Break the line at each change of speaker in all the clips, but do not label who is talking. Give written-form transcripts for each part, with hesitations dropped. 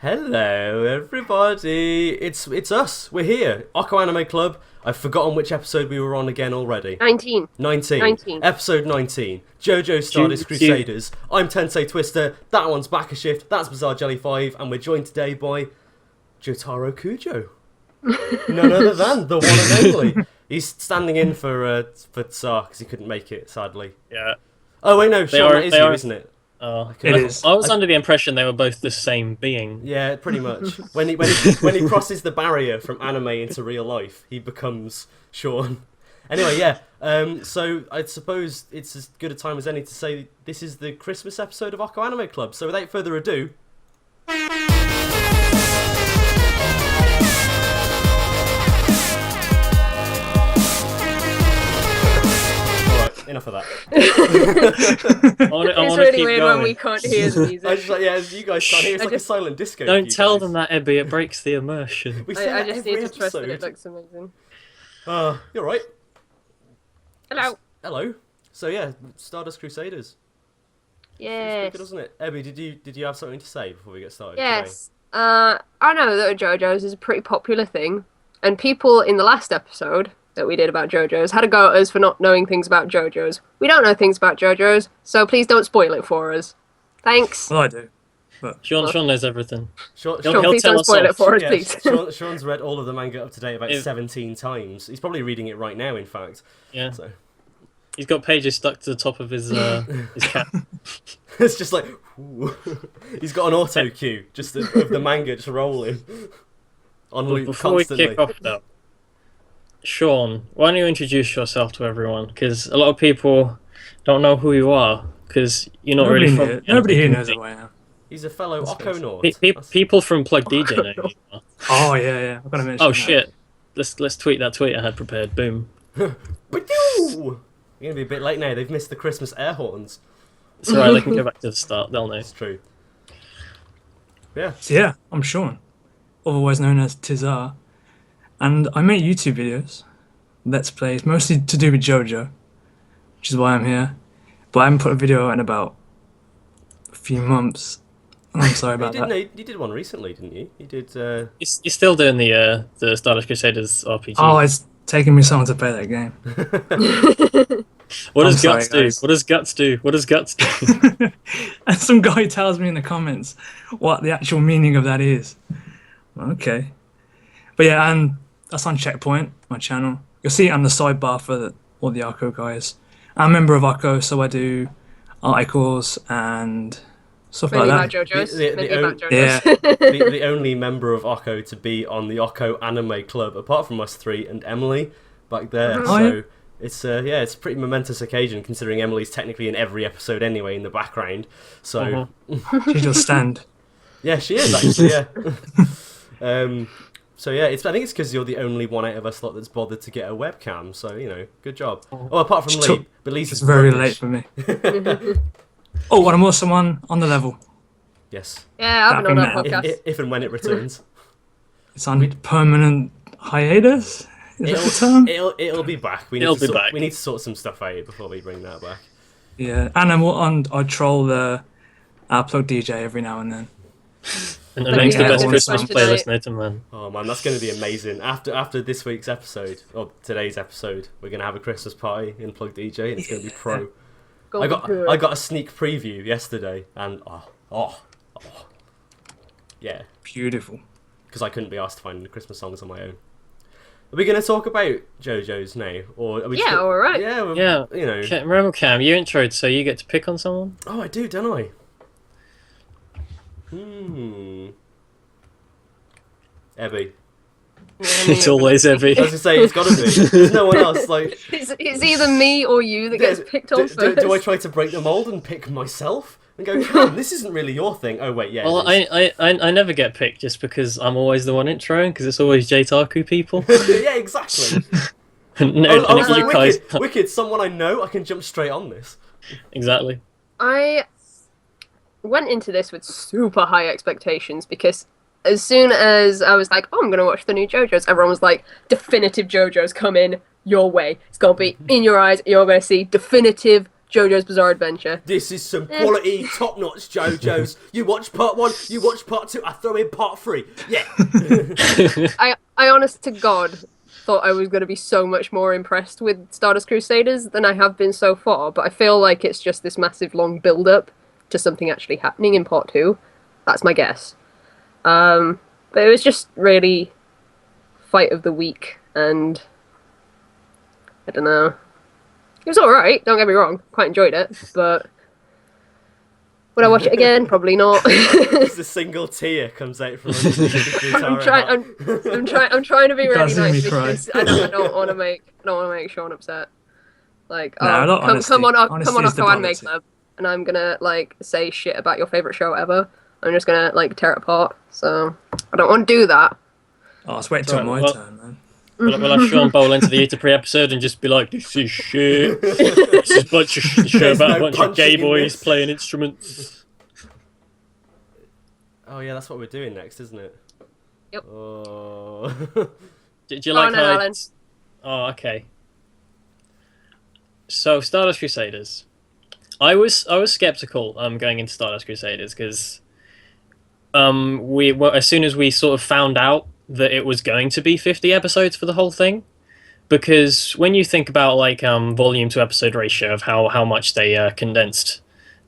Hello, everybody. It's us. We're here. OKKO Anime Club. I've forgotten which episode we were on again already.
19.
19. Episode 19. JoJo's Stardust Crusaders. I'm Tensei Twister. That one's Back a Shift. That's Bizarre Jelly 5. And we're joined today by Jotaro Kujo. None other than the one and only. He's standing in for Tsar because he couldn't make it, sadly.
Yeah.
Oh, wait, no. Sean, that is you, isn't it?
Oh,
it is.
I was under the impression they were both the same being.
Yeah, pretty much. When he crosses the barrier from anime into real life, he becomes Sean. Anyway, yeah. So I suppose it's as good a time as any to say this is the Christmas episode of OKKO Anime Club. So without further ado. Enough of that.
It's really weird when we can't hear the music.
I just like, yeah, you guys can't hear. It's like a silent disco.
Don't tell them that, Ebby. It breaks the immersion.
I just need to trust that it looks amazing.
You're right.
Hello.
Hello. So yeah, Stardust Crusaders.
Yes.
Good, wasn't it? Ebby, did you have something to say before we get started?
Yes. I know that JoJo's is a pretty popular thing, and people in the last episode that we did about JoJo's had a go at us for not knowing things about JoJo's. We don't know things about JoJo's, so please don't spoil it for us. Thanks.
Well, I do. But
Sean knows everything.
Sean, please don't spoil it for us, please.
Sean's read all of the manga up to date about 17 times. He's probably reading it right now, in fact.
Yeah.
So.
He's got pages stuck to the top of his cap.
It's just like, he's got an auto cue just of the manga just rolling on loop
Before
constantly.
we kick off, though, Sean, why don't you introduce yourself to everyone? Because a lot of people don't know who you are, because you're not really from...
Nobody here knows who I am.
He's a fellow OKKO Nord.
People from Plug DJ know who you are.
Oh, yeah. I've got to mention
Oh, shit. Let's tweet that tweet I had prepared. Boom.
Ba-doo! You're going to be a bit late now. They've missed the Christmas air horns.
It's alright, they can go back to the start. They'll know.
It's true. Yeah.
So, yeah, I'm Sean, otherwise known as Tizar, and I make YouTube videos, Let's Plays, mostly to do with JoJo, which is why I'm here. But I haven't put a video out in about a few months. I'm sorry about that.
You did one recently, didn't you? You did.
You're still doing the Stardust Crusaders RPG.
Oh, it's taking me so long to play that game.
What does
I'm
Guts
sorry,
do?
guys.
What does Guts do? What does Guts do?
And some guy tells me in the comments what the actual meaning of that is. Okay. But yeah, and that's on Checkpoint, my channel. You'll see it on the sidebar for all the OKKO guys. I'm a member of OKKO, so I do articles and stuff
Maybe
like
about
that.
JoJo's. Maybe
the
about JoJo's.
Yeah.
the only member of OKKO to be on the OKKO Anime Club, apart from us three and Emily back there.
Oh,
So
yeah.
it's it's a pretty momentous occasion considering Emily's technically in every episode anyway in the background. So
She just stand.
yeah, she is actually. Yeah. So yeah, I think it's because you're the only one out of us lot that's bothered to get a webcam. So good job. Oh, apart from Lee, but Lee's
It's very
rubbish.
late for me. Oh, and I'm also on the level.
Yes,
Yeah, I've been on that
That'd be
podcast.
if and when it returns.
It's on permanent hiatus. Is that the term?
It'll be back. We need to sort some stuff out before we bring that back.
Yeah, and I troll the Plug DJ every now and then.
And it makes the
Yeah,
best
all
Christmas
the
playlist, Nathan, man.
Oh man, that's going to be amazing. After this week's episode, or today's episode, we're going to have a Christmas party in Plug DJ, and it's going to be pro. I got a sneak preview yesterday, and yeah,
Beautiful.
because I couldn't be asked to find the Christmas songs on my own. Are we going to talk about JoJo's now, or are we?
Yeah, all right.
Yeah,
Yeah.
You know.
Remember, Cam, you introed, so you get to pick on someone?
Oh, I do, don't I? Ebby.
It's always
I was
Ebby.
going to say, it's got to be. There's no one else. Like,
It's either me or you that gets picked on first.
do I try to break the mold and pick myself and go, Cam, this isn't really your thing? Oh wait, yeah.
Well,
it is.
I never get picked just because I'm always the one introing, because it's always J-Taku people.
Yeah, exactly.
No,
I was
you
like,
guys...
wicked, someone I know, I can jump straight on this.
Exactly.
I went into this with super high expectations because as soon as I was like, oh, I'm going to watch the new JoJo's, everyone was like, definitive JoJo's coming your way. It's going to be in your eyes. You're going to see definitive JoJo's Bizarre Adventure.
This is some quality, top-notch JoJo's. You watch part 1, you watch part 2, I throw in part 3. Yeah.
I honest to God thought I was going to be so much more impressed with Stardust Crusaders than I have been so far, but I feel like it's just this massive long build-up to something actually happening in part 2. That's my guess. But it was just really fight of the week, and I don't know. It was alright, don't get me wrong. Quite enjoyed it, but would I watch it again? Probably not.
Just a single tear comes out from underneath the
I'm trying to be really
see me
nice
cry.
because I don't want to make Sean upset. Like,
No, not honesty.
come on
Honesty is the
OKKO Anime
policy.
Club, and I'm gonna like say shit about your favorite show ever. I'm just gonna like tear it apart. So I don't want to do that.
Oh, it's wait till my
Well-
turn, man.
We'll have Sean bowl into the Eater pre-episode and just be like, this is shit. This is a bunch of show
There's
about
no
a bunch of
punching
gay
in
boys
this.
playing instruments.
Oh yeah, that's what we're doing next, isn't it?
Yep.
Oh.
Did you
Go
like
on then,
how
Alan.
Oh, okay. So, Stardust Crusaders. I was skeptical going into Stardust Crusaders because as soon as we sort of found out that it was going to be 50 episodes for the whole thing, because when you think about like volume to episode ratio of how much they condensed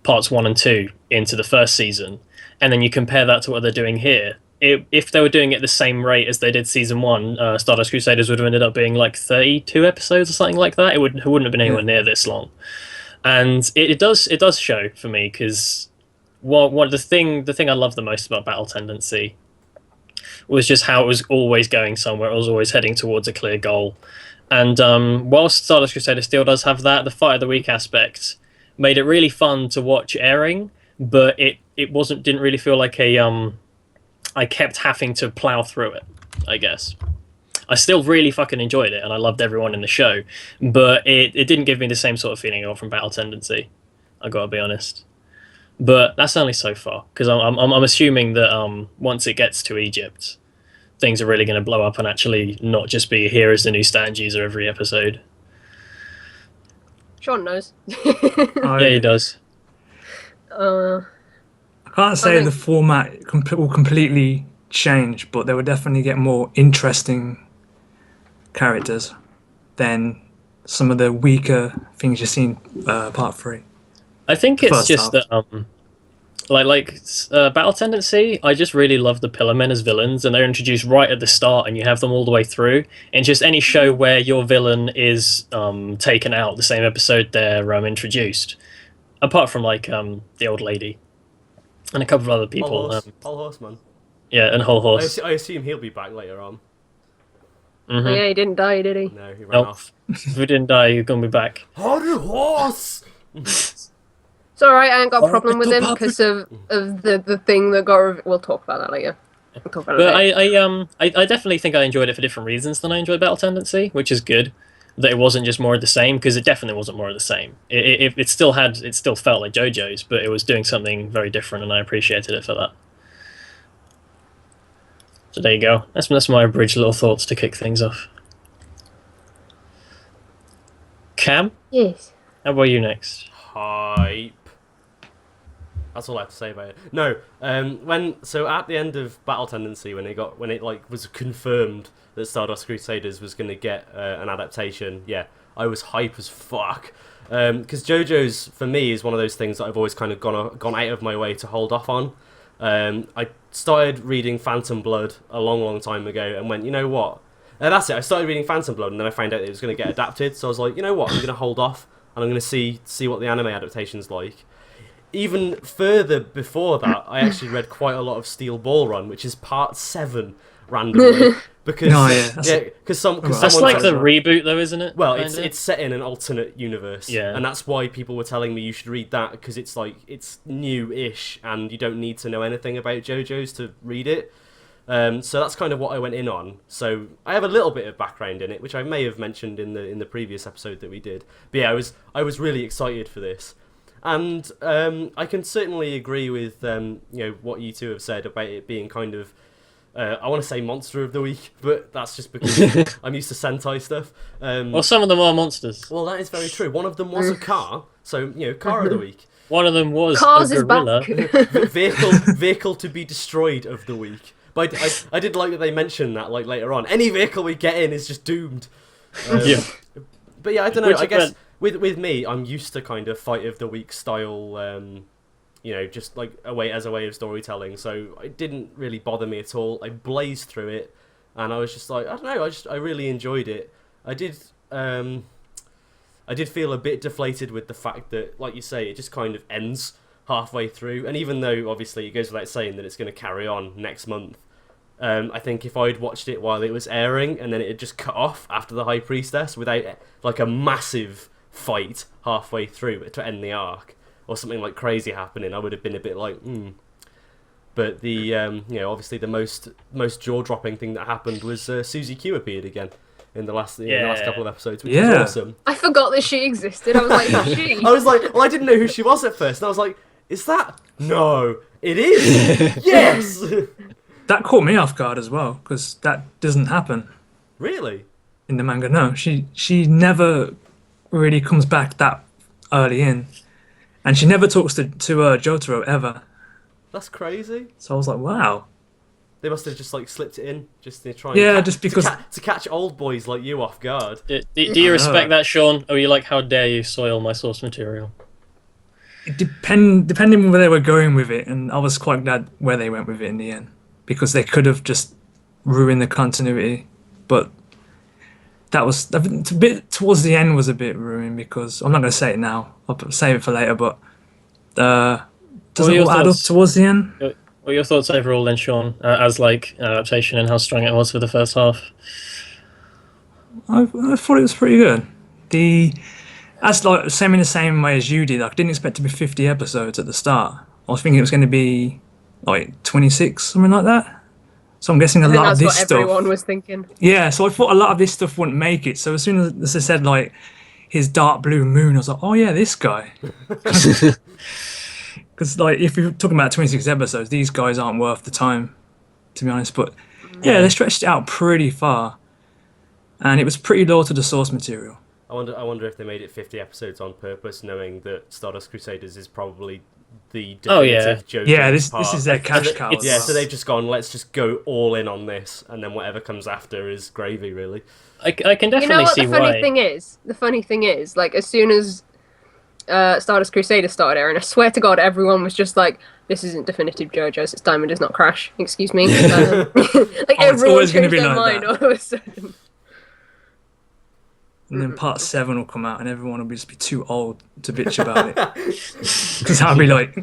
parts 1 and 2 into the first season, and then you compare that to what they're doing here, if they were doing it the same rate as they did season 1, Stardust Crusaders would have ended up being like 32 episodes or something like that. It wouldn't have been anywhere near this long, and it does show for me because what the thing I love the most about Battle Tendency was just how it was always going somewhere. It was always heading towards a clear goal. And whilst Stardust Crusader still does have that, the fight of the week aspect made it really fun to watch airing, but it didn't really feel like I kept having to plow through it, I guess. I still really fucking enjoyed it, and I loved everyone in the show, but it didn't give me the same sort of feeling I got from Battle Tendency. I gotta be honest. But that's only so far, because I'm assuming that once it gets to Egypt, things are really going to blow up and actually not just be here as the new stand user every episode.
Sean knows.
Yeah, he does.
Uh,
I can't say
think-
the format will completely change, but they will definitely get more interesting characters than some of the weaker things you've seen part 3.
I think it's
First
just
half.
that Battle Tendency, I just really love the Pillar Men as villains, and they're introduced right at the start, and you have them all the way through. And just any show where your villain is taken out, the same episode they're introduced, apart from like the old lady and a couple of other people.
Whole Horseman.
Yeah, and Whole Horse.
I assume he'll be back later on.
Mhm.
Oh, yeah, he didn't die, did he?
No, he ran
Nope.
off.
If we didn't die, you're gonna be back.
Whole Horse!
It's alright, I ain't got a problem with him
Orbital
because of the thing that got... We'll talk about that later. We'll talk about
But
it later.
I definitely think I enjoyed it for different reasons than I enjoyed Battle Tendency, which is good. That it wasn't just more of the same, because it definitely wasn't more of the same. It still felt like JoJo's, but it was doing something very different, and I appreciated it for that. So there you go. That's my abridged little thoughts to kick things off. Cam,
Yes.
how about you next?
Hype. That's all I have to say about it. No, so at the end of Battle Tendency, when it like was confirmed that Stardust Crusaders was going to get an adaptation, yeah, I was hype as fuck. Because JoJo's for me is one of those things that I've always kind of gone out of my way to hold off on. I started reading Phantom Blood a long time ago and went, you know what? That's it. I started reading Phantom Blood and then I found out it was going to get adapted. So I was like, you know what? I'm going to hold off and I'm going to see what the anime adaptation's like. Even further before that, I actually read quite a lot of Steel Ball Run, which is part 7 randomly because
Oh, yeah, that's-
because
That's
someone
like
said-
the reboot, though, isn't it?
well,
Kinda?
it's set in an alternate universe,
Yeah.
and that's why people were telling me you should read that because it's like it's new-ish and you don't need to know anything about JoJo's to read it. So that's kind of what I went in on. So I have a little bit of background in it, which I may have mentioned in the previous episode that we did. But yeah, I was really excited for this, and I can certainly agree with what you two have said about it being kind of I want to say monster of the week, but that's just because I'm used to Sentai stuff.
Well, some of them are monsters.
Well, that is very true. One of them was a car, so car of the week.
One of them was
Cars
a
is
gorilla.
back.
Vehicle to be destroyed of the week. But I did like that they mentioned that later on. Any vehicle we get in is just doomed.
Yeah.
But yeah, I don't know. I guess with me, I'm used to kind of fight of the week style. Just like a way of storytelling. So it didn't really bother me at all. I blazed through it, and I was just like, I don't know. I really enjoyed it. I did feel a bit deflated with the fact that, like you say, it just kind of ends halfway through. And even though obviously it goes without saying that it's going to carry on next month, I think if I'd watched it while it was airing and then it had just cut off after the High Priestess without like a massive fight halfway through to end the arc, or something like crazy happening, I would have been a bit like, But the obviously the most jaw-dropping thing that happened was Suzy Q appeared again in the last couple of episodes, which was awesome.
I forgot that she existed. I was like, who's she?
I was like, well, I didn't know who she was at first, and I was like, is that? No, it is. Yes.
That caught me off guard as well, because that doesn't happen
Really?
in the manga. No, she never really comes back that early in, and she never talks to Jotaro ever.
That's crazy.
So I was like, wow.
They must have just like slipped it in, just to try.
Yeah, just because
to catch old boys like you off guard.
Do you respect that, Sean? Or are you like, how dare you soil my source material?
Depending on where they were going with it, and I was quite glad where they went with it in the end, because they could have just ruined the continuity, but that was a bit towards the end was a bit ruined, because I'm not going to say it now. I'll save it for later, but doesn't it all add up towards the end?
What are your thoughts overall then, Sean, as like an adaptation and how strong it was for the first half?
I thought it was pretty good. That's like in the same way as you did. I didn't expect it to be 50 episodes at the start. I was thinking it was going to be like 26, something like that. So I'm guessing a lot of this stuff.
That's what everyone was thinking.
Yeah, so I thought a lot of this stuff wouldn't make it. So as soon as they said like his dark blue moon, I was like, oh yeah, this guy. Because like if you're talking about 26 episodes, these guys aren't worth the time, to be honest. But yeah, they stretched it out pretty far, and it was pretty low to the source material.
I wonder if they made it 50 episodes on purpose, knowing that Stardust Crusaders is probably the definitive JoJo's
Yeah, this
part.
is their cash cow.
Yeah, so they've just gone, let's just go all in on this, and then whatever comes after is gravy, really.
I can definitely see why.
The funny thing is, like, as soon as Stardust Crusaders started airing, I swear to God, everyone was just like, this isn't definitive JoJo's, it's Diamond Does Not Crash. Excuse me. Like, everyone changed their mind all of a sudden.
And then part 7 will come out and everyone will just be too old to bitch about it. Because that'll be like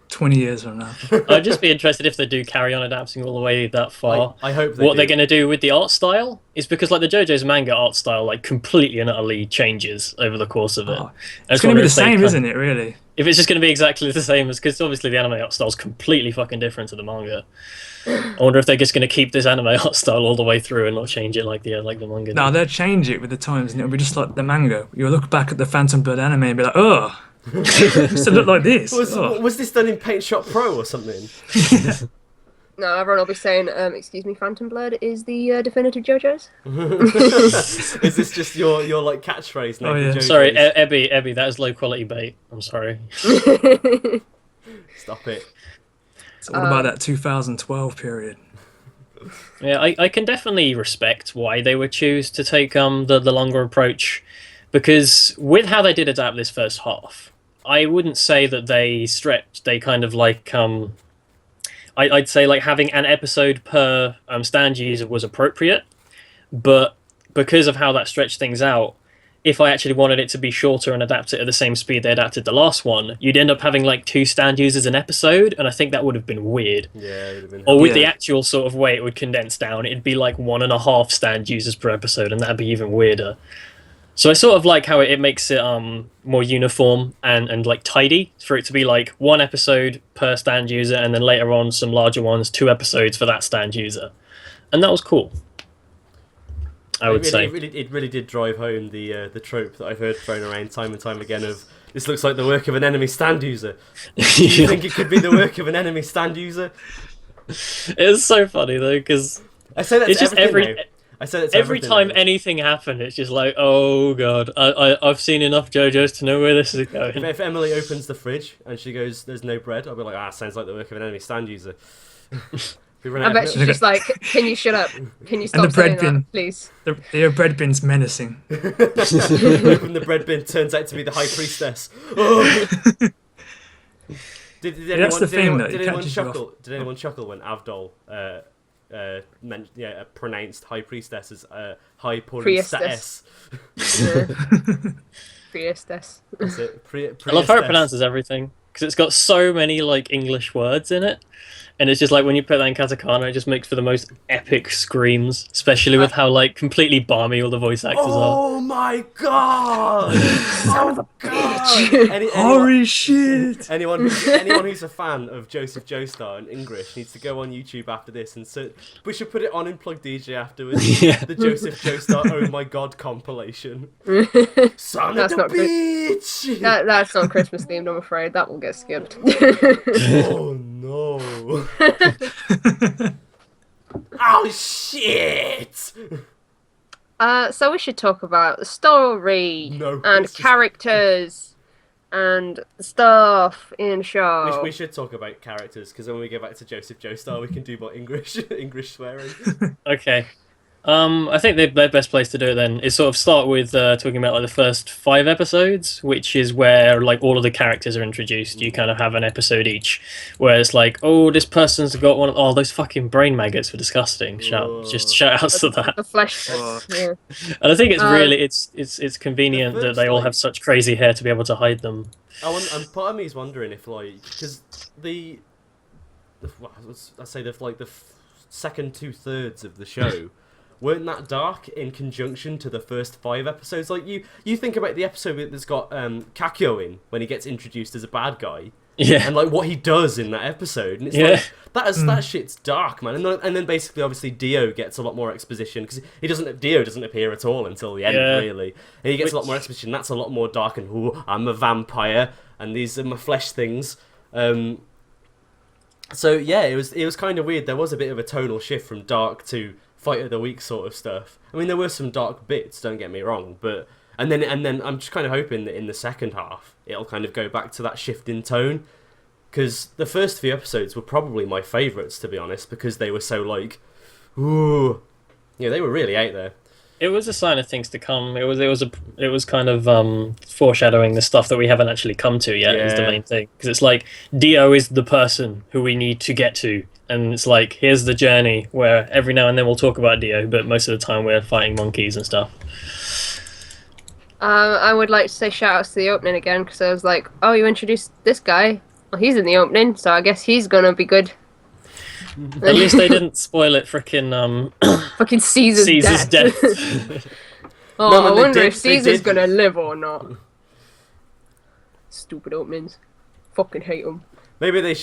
20 years from now.
I'd just be interested if they do carry on adapting all the way that far.
I hope
what they're going to do with the art style is because like the JoJo's manga art style like completely and utterly changes over the course of it.
It's going to be the same, isn't it, really?
If it's just going to be exactly the same, as because obviously the anime art style is completely fucking different to the manga. I wonder if they're just going to keep this anime art style all the way through and not change it like the manga.
No, they'll change it with the times, and it'll be just like the manga. You'll look back at the Phantom Blood anime and be like, oh, it used to look like this.
Was this done in Paint Shop Pro or something?
No, everyone will be saying, excuse me, Phantom Blood is the definitive JoJo's?
Is this just your like catchphrase now?
Oh, yeah.
Sorry, Ebby, that is low quality bait. I'm sorry.
Stop it.
So what about that 2012 period?
Yeah, I can definitely respect why they would choose to take the longer approach, because with how they did adapt this first half, I wouldn't say that they stretched. They kind of like I'd say like having an episode per stand user was appropriate, but because of how that stretched things out, if I actually wanted it to be shorter and adapt it at the same speed they adapted the last one, you'd end up having like 2 stand users an episode, and I think that would have been weird.
Yeah, it would have been.
Or with the actual sort of way it would condense down, it'd be like 1.5 stand users per episode, and that'd be even weirder. So I sort of like how it makes it more uniform and like tidy, for it to be like 1 episode per stand user, and then later on some larger ones, 2 episodes for that stand user, and that was cool. I would say
it really did drive home the trope that I've heard thrown around time and time again of, this looks like the work of an enemy stand user. Do you think it could be the work of an enemy stand user?
It was so funny though, because
I say that's
it's just
everything now. I said it's
every
everything
time
now.
anything happened, it's just like, oh god, I've seen enough JoJo's to know where this is going.
If Emily opens the fridge and she goes, "There's no bread," I'll be like, "Ah, sounds like the work of an enemy stand user." We run
I
out
bet
of
she's just like, can you shut up? Can you
And the
stop
bread
saying
bin.
that, please?
The bread bin's menacing.
Open the bread bin, turns out to be the high priestess. Oh. Did
that's the thing, though, it
Did anyone
catches you
chuckle? Did anyone chuckle when Avdol pronounced high priestess as high
Priestess.
priestess?
Priestess.
That's it.
I love how it pronounces everything, because it's got so many like English words in it, and it's just like when you put that in katakana, it just makes for the most epic screams, especially with how like completely balmy all the voice actors are.
Oh my god! Oh god!
Holy shit!
Anyone who's a fan of Joseph Joestar in English needs to go on YouTube after this, and so we should put it on Unplugged DJ afterwards.
Yeah.
The Joseph Joestar Oh My God compilation. Son
That's
of the
not good.
bitch!
That's not Christmas themed, I'm afraid. That will get skipped.
Oh no! Oh shit!
So we should talk about the story
No,
and
it's just-
characters and stuff in show.
We should talk about characters, because when we go back to Joseph Joestar, we can do more English swearing.
Okay. I think the best place to do it then is sort of start with talking about like the first 5 episodes, which is where like all of the characters are introduced. You kind of have an episode each, where it's like, oh, this person's got one. Oh, those fucking brain maggots were disgusting. Just shout outs to that.
The flesh. Yeah.
And I think it's really it's convenient
The
that
first,
they all
like-
have such crazy hair to be able to hide them.
And part of me is wondering if, like, because let's say the second 2/3 of the show weren't that dark in conjunction to the first 5 episodes. Like you think about the episode that's got Kakyo in when he gets introduced as a bad guy,
Yeah.
and like what he does in that episode, and it's
Yeah.
like that shit's dark, man. And then basically, obviously, Dio gets a lot more exposition, because Dio doesn't appear at all until the end,
Yeah.
really. And he gets a lot more exposition. That's a lot more dark, and ooh, I'm a vampire, and these are my flesh things. So yeah, it was kind of weird. There was a bit of a tonal shift from dark to fight of the week sort of stuff. I mean, there were some dark bits, don't get me wrong, but and then I'm just kind of hoping that in the second half it'll kind of go back to that shift in tone, because the first few episodes were probably my favourites, to be honest, because they were so like, ooh, yeah, they were really out there.
It was a sign of things to come. It was kind of foreshadowing the stuff that we haven't actually come to yet. Is the
Yeah.
main thing, because it's like Dio is the person who we need to get to, and it's like here's the journey where every now and then we'll talk about Dio, but most of the time we're fighting monkeys and stuff.
I would like to say shout outs to the opening again, because I was like, oh, you introduced this guy. Well, he's in the opening, so I guess he's gonna be good.
At least they didn't spoil it. Frickin'
Fucking Caesar's
death.
Oh,
No,
I
they
wonder
did-
if
they
Caesar's
did.
gonna live or not. Stupid openings. Fucking hate them.
Maybe they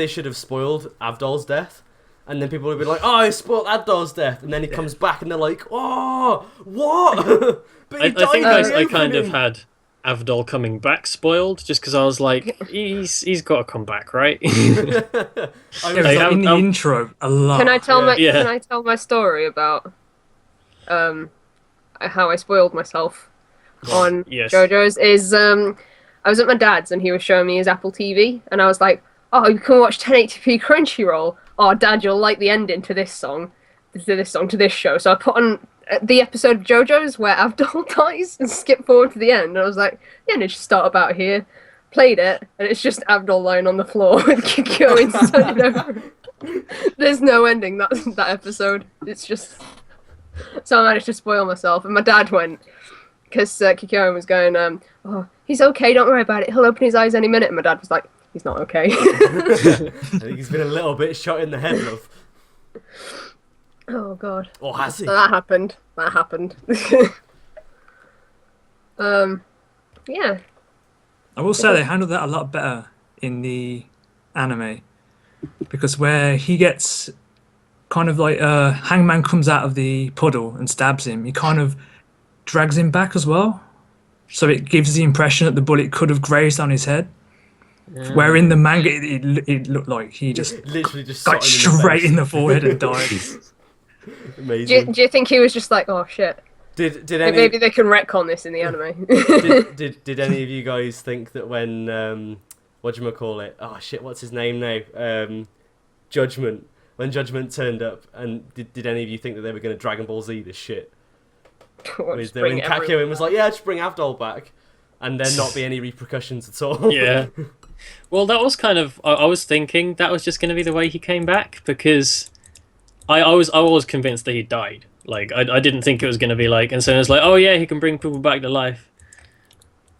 should have spoiled Avdol's death, and then people would be like, oh, I spoiled Avdol's death, and then he comes back and they're like, oh, what? But he
I
died
think
in
I
the
kind of
opening.
had Avdol coming back spoiled, just because I was like, he's got to come back, right?
I
Yeah,
was
it's
like,
like in the
I'm-
intro a lot.
Can I tell my
Yeah.
Can I tell my story about how I spoiled myself on
Yes.
JoJo's? Is I was at my dad's and he was showing me his Apple TV, and I was like, oh, you can watch 1080p Crunchyroll. Oh, Dad, you'll like the ending to this song, to this show. So I put on the episode of JoJo's where Avdol dies and skip forward to the end. And I was like, yeah, and it should start about here. Played it, and it's just Avdol lying on the floor with Kikyo inside over him. There's no ending that episode. It's just... So I managed to spoil myself. And my dad went, because Kikyo was going, oh, he's okay, don't worry about it. He'll open his eyes any minute. And my dad was like, he's not okay.
I think he's been a little bit shot in the head, love.
Oh, God.
Or has he?
So that happened. Yeah.
I will say they handled that a lot better in the anime, because where he gets kind of like Hangman comes out of the puddle and stabs him, he kind of drags him back as well, so it gives the impression that the bullet could have grazed on his head.
Yeah.
Where in the manga, it looked like he just
Literally just
got
shot him in the
straight
face.
in the forehead and died.
Amazing.
Do you think he was just like, oh shit?
Did
Maybe they can retcon this in the anime.
did any of you guys think that when whatchamacallit, oh shit, what's his name now? Judgment. When Judgment turned up, and did any of you think that they were going to Dragon Ball Z this shit?
Just
When
bring
Kakyoin
everyone
was
back.
like, yeah, just bring Avdol back, and there not be any repercussions at all.
Yeah. Well, that was kind of. I was thinking that was just going to be the way he came back because I was convinced that he died. Like I didn't think it was going to be like, and so it's like, oh yeah, he can bring people back to life.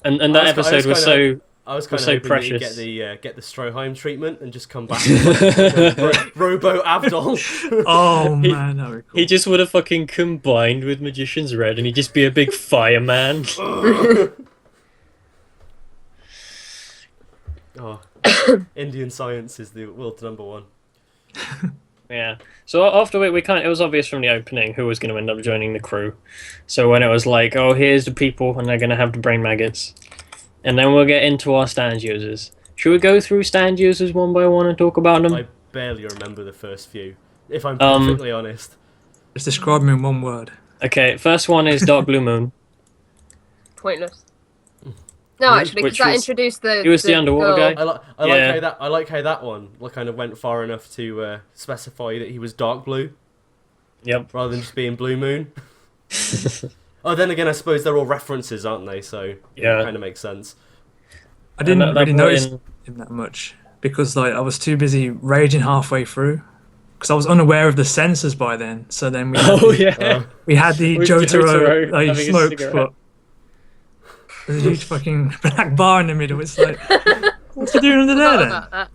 And that episode was so.
I was kind of
so
hoping that he'd
precious.
get the Stroheim treatment and just come back as like, Robo Avdol.
Oh man, that would be cool.
He just would have fucking combined with Magician's Red, and he'd just be a big fireman.
Oh, Indian science is the world's number one.
Yeah. So after it was obvious from the opening who was going to end up joining the crew. So when it was like, oh, here's the people, and they're going to have the brain maggots, and then we'll get into our stand users. Should we go through stand users one by one and talk about them?
I barely remember the first few, if I'm perfectly honest.
Just describe him in one word.
Okay, first one is Dark Blue Moon.
Pointless. No, actually, because
Which
that
was-
introduced the.
he was the underwater
girl.
guy.
I like how that one kind of went far enough to specify that he was dark blue
Yep.
rather than just being Blue Moon. Oh, then again, I suppose they're all references, aren't they? So
Yeah.
it kind of makes sense.
I didn't
that
really
brought
notice
in-
him that much because like I was too busy raging halfway through because I was unaware of the censors by then. So then we had
Oh
the,
yeah.
we had the
With
Jotaro
Jotaro
like
having a
smoke,
cigarette.
but there's a huge fucking black bar in the middle. It's like, what's he doing under there
Forgot
then?
about that.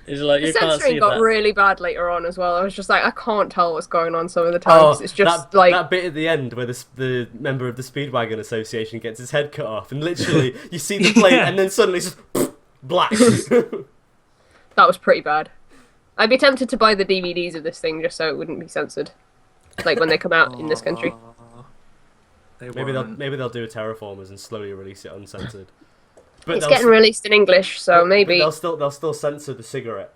It's like
The
you can't
censoring
see
got
that.
really bad later on as well. I was just like, I can't tell what's going on some of the times. It's just
that,
like
that bit at the end where the member of the Speedwagon Association gets his head cut off, and literally you see the plate,
Yeah.
and then suddenly it's just black.
that was pretty bad. I'd be tempted to buy the DVDs of this thing just so it wouldn't be censored, like when they come out in this country.
maybe they'll do a Terraformers and slowly release it uncensored. But
It's getting released in English, so
but
maybe.
they'll still censor the cigarette.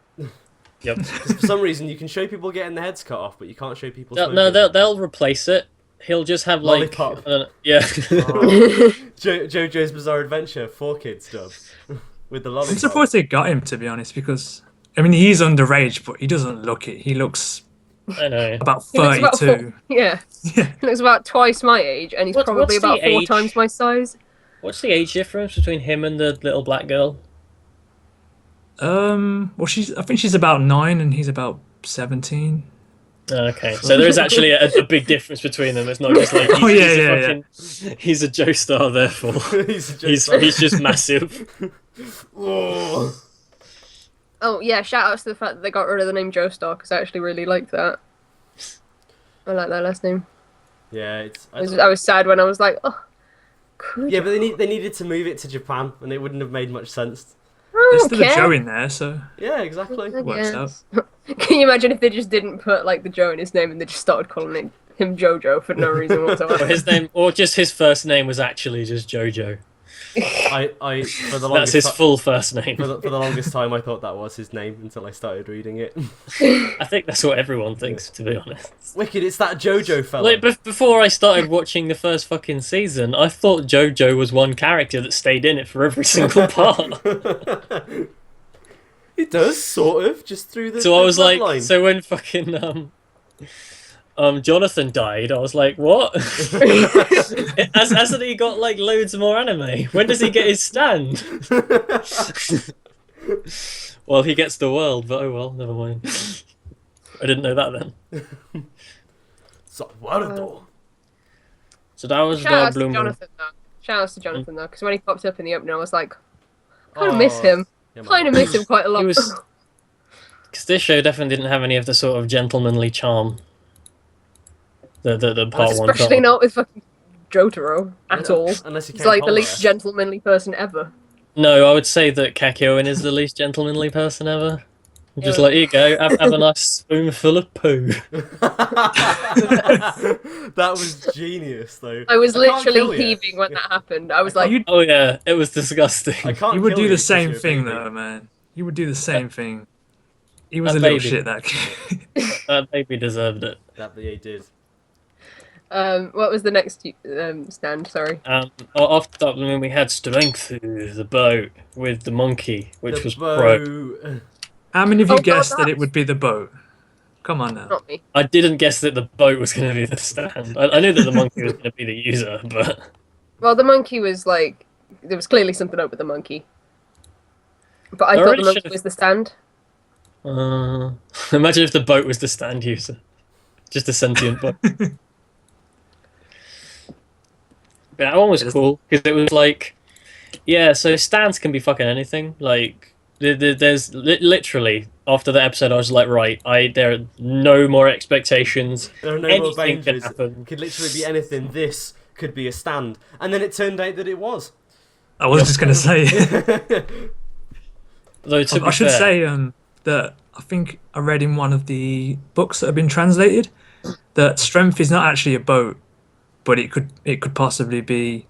Yep.
'Cause for some reason you can show people getting their heads cut off, but you can't show people.
No,
smoking.
they'll replace it. He'll just have like
Lollipop.
yeah.
JoJo's Bizarre Adventure 4Kids dub with the
I'm
lollipop.
surprised they got him to be honest because I mean he's underage, but he doesn't look it. He looks
I know.
about
He looks about
32.
Yeah,
Yeah.
he looks about twice my age, and he's
What's
probably
the
about 4
age?
times my size.
What's the age difference between him and the little black girl?
Well, I think she's about 9 and he's about 17.
Okay, so there is actually a big difference between them. It's not just like
Oh, yeah.
He's a Joestar, therefore he's just massive.
Oh.
Oh yeah, shout outs to the fact that they got rid of the name Joestar because I actually really liked that. I like that last name.
Yeah,
I was sad when I was like, oh, could
yeah, but they needed to move it to Japan, and it wouldn't have made much sense.
There's still
okay.
a Joe in there, so
Yeah, exactly.
I
works
guess. Can you imagine if they just didn't put like the Joe in his name and they just started calling him JoJo for no reason
Or
whatsoever?
his name, or just his first name was actually just JoJo.
I for the
That's
longest
his full first name.
for the longest time I thought that was his name until I started reading it.
I think that's what everyone thinks, to be honest.
Wicked, it's that JoJo fella.
Like before I started watching the first fucking season, I thought JoJo was one character that stayed in it for every single part.
It does sort of just through the.
So I was like,
bloodline.
so when fucking Jonathan died, I was like, what? Hasn't he got like loads more anime? When does he get his stand? Well, he gets the world, but oh well, never mind. I didn't know that then.
Saguardo.
So that was
Shout outs
Blue
to
Moon.
Jonathan though. Shout outs to Jonathan though, because when he popped up in the opening, I was like, kind of miss him.
Yeah, man.
Kind of miss him quite a lot.
He was- Because this show definitely didn't have any of the sort of gentlemanly charm. The part one.
Especially
charm.
not with fucking Jotaro at all.
Unless you
He's
count
like the least
Polnareff.
gentlemanly person ever.
No, I would say that Kakyoin is the least gentlemanly person ever. Just like, here you go, have a nice spoonful of poo.
That was genius, though.
I was
I can't kill
literally
you.
heaving when that happened. I was like,
You,
Oh yeah, it was disgusting.
I can't
you would
kill
do the
'cause
same
you're a
thing,
baby.
though, man. You would do the same thing. He was
That
a little
baby.
shit, that kid.
That baby deserved it.
That he did.
what was the next stand? Sorry.
After that, when we had Strength, the boat with the monkey, which
The
was pro.
bow.
How many of you
Oh, God,
guessed that
that
it would be the boat? Come on now.
Not me.
I didn't guess that the boat was going to be the stand. I knew that the monkey was going to be the user, but
Well, the monkey was like, there was clearly something up with the monkey. But I
I
thought
already
the monkey
should've-
was the stand.
imagine if the boat was the stand user, just a sentient boat. But that one was cool because it was like, yeah. So stands can be fucking anything. Like, there's literally after the episode, I was like, right, there are no more expectations.
There are no more
Anything can
dangers.
happen.
It could literally be anything. This could be a stand. And then it turned out that it was.
I was just going to say.
Though to be
I should
fair,
say that I think I read in one of the books that have been translated that strength is not actually a boat, but it could possibly be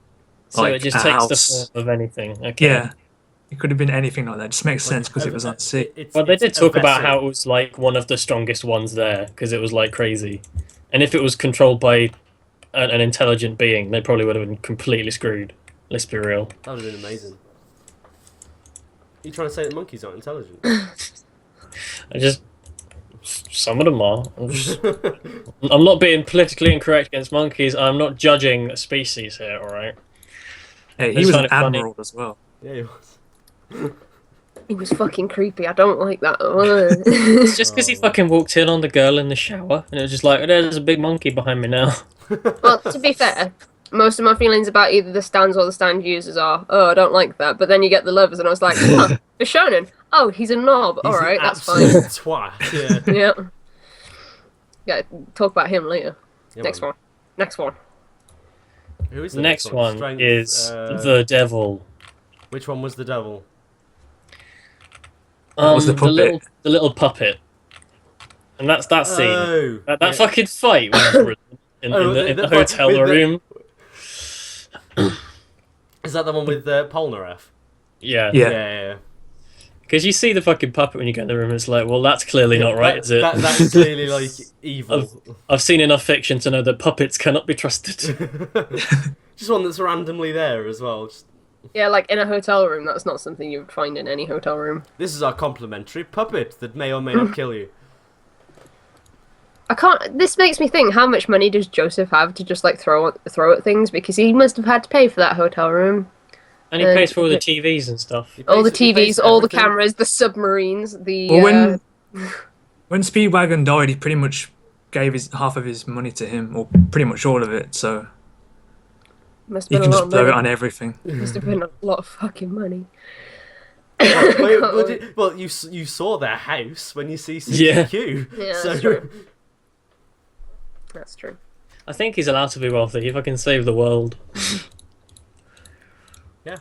so
like
it just
a
takes
house.
the form of anything. Okay.
Yeah, it could have been anything like that. It just makes sense because it was on sea.
Well, they
It's
did
a
talk about
vessel.
how it was like one of the strongest ones there because it was like crazy, and if it was controlled by an intelligent being, they probably would have been completely screwed. Let's be real.
That would have been amazing. Are you trying to say that monkeys aren't intelligent?
Some of them are. I'm not being politically incorrect against monkeys. I'm not judging a species here. All right.
Hey,
It's
he was
kind
an
of funny.
admiral as well.
Yeah, he was.
He was fucking creepy. I don't like that.
It's just because he
Oh.
fucking walked in on the girl in the shower, and it was just like, there's a big monkey behind me now.
Well, to be fair, most of my feelings about either the stands or the stand users are, oh, I don't like that. But then you get the lovers, and I was like, huh, the shonen. Oh, he's a knob.
He's
All
an
right, that's
absolute
fine.
twat. Yeah.
Yeah. Yeah, talk about him later.
Yeah,
Next
man.
one. Next one.
Who is
The
the
next one
Strength,
is the devil.
Which one was the devil?
was the puppet.
The little puppet. And that's that scene.
Oh,
That
yeah.
fucking fight was brilliant in
Oh,
the
the fight
hotel
with the-
room.
Is that the one with Polnareff?
Yeah.
Yeah.
Yeah.
Because you see the fucking puppet when you get in the room, and it's like, well, that's clearly not right, is it?
That's clearly like evil.
I've seen enough fiction to know that puppets cannot be trusted.
Just one that's randomly there as well. Just,
Yeah, like in a hotel room, that's not something you would find in any hotel room.
this is our complimentary puppet that may or may not kill you.
I can't. This makes me think: how much money does Joseph have to just like throw at things? Because he must have had to pay for that hotel room,
And he pays for all the TVs and stuff.
He
all the
pays- he pays
TVs,
for
all the
everything.
cameras, the submarines, the.
Well, when Speedwagon died, he pretty much gave half of his money to him, or pretty much all of it. So
must
he
have
can
been a lot
just
of
blow it
money.
on everything.
Must have been a lot of fucking money.
Well, you saw their house when you see
Yeah.
CQ.
Yeah,
so
that's true. That's true.
I think he's allowed to be wealthy if I can save the world.
yeah.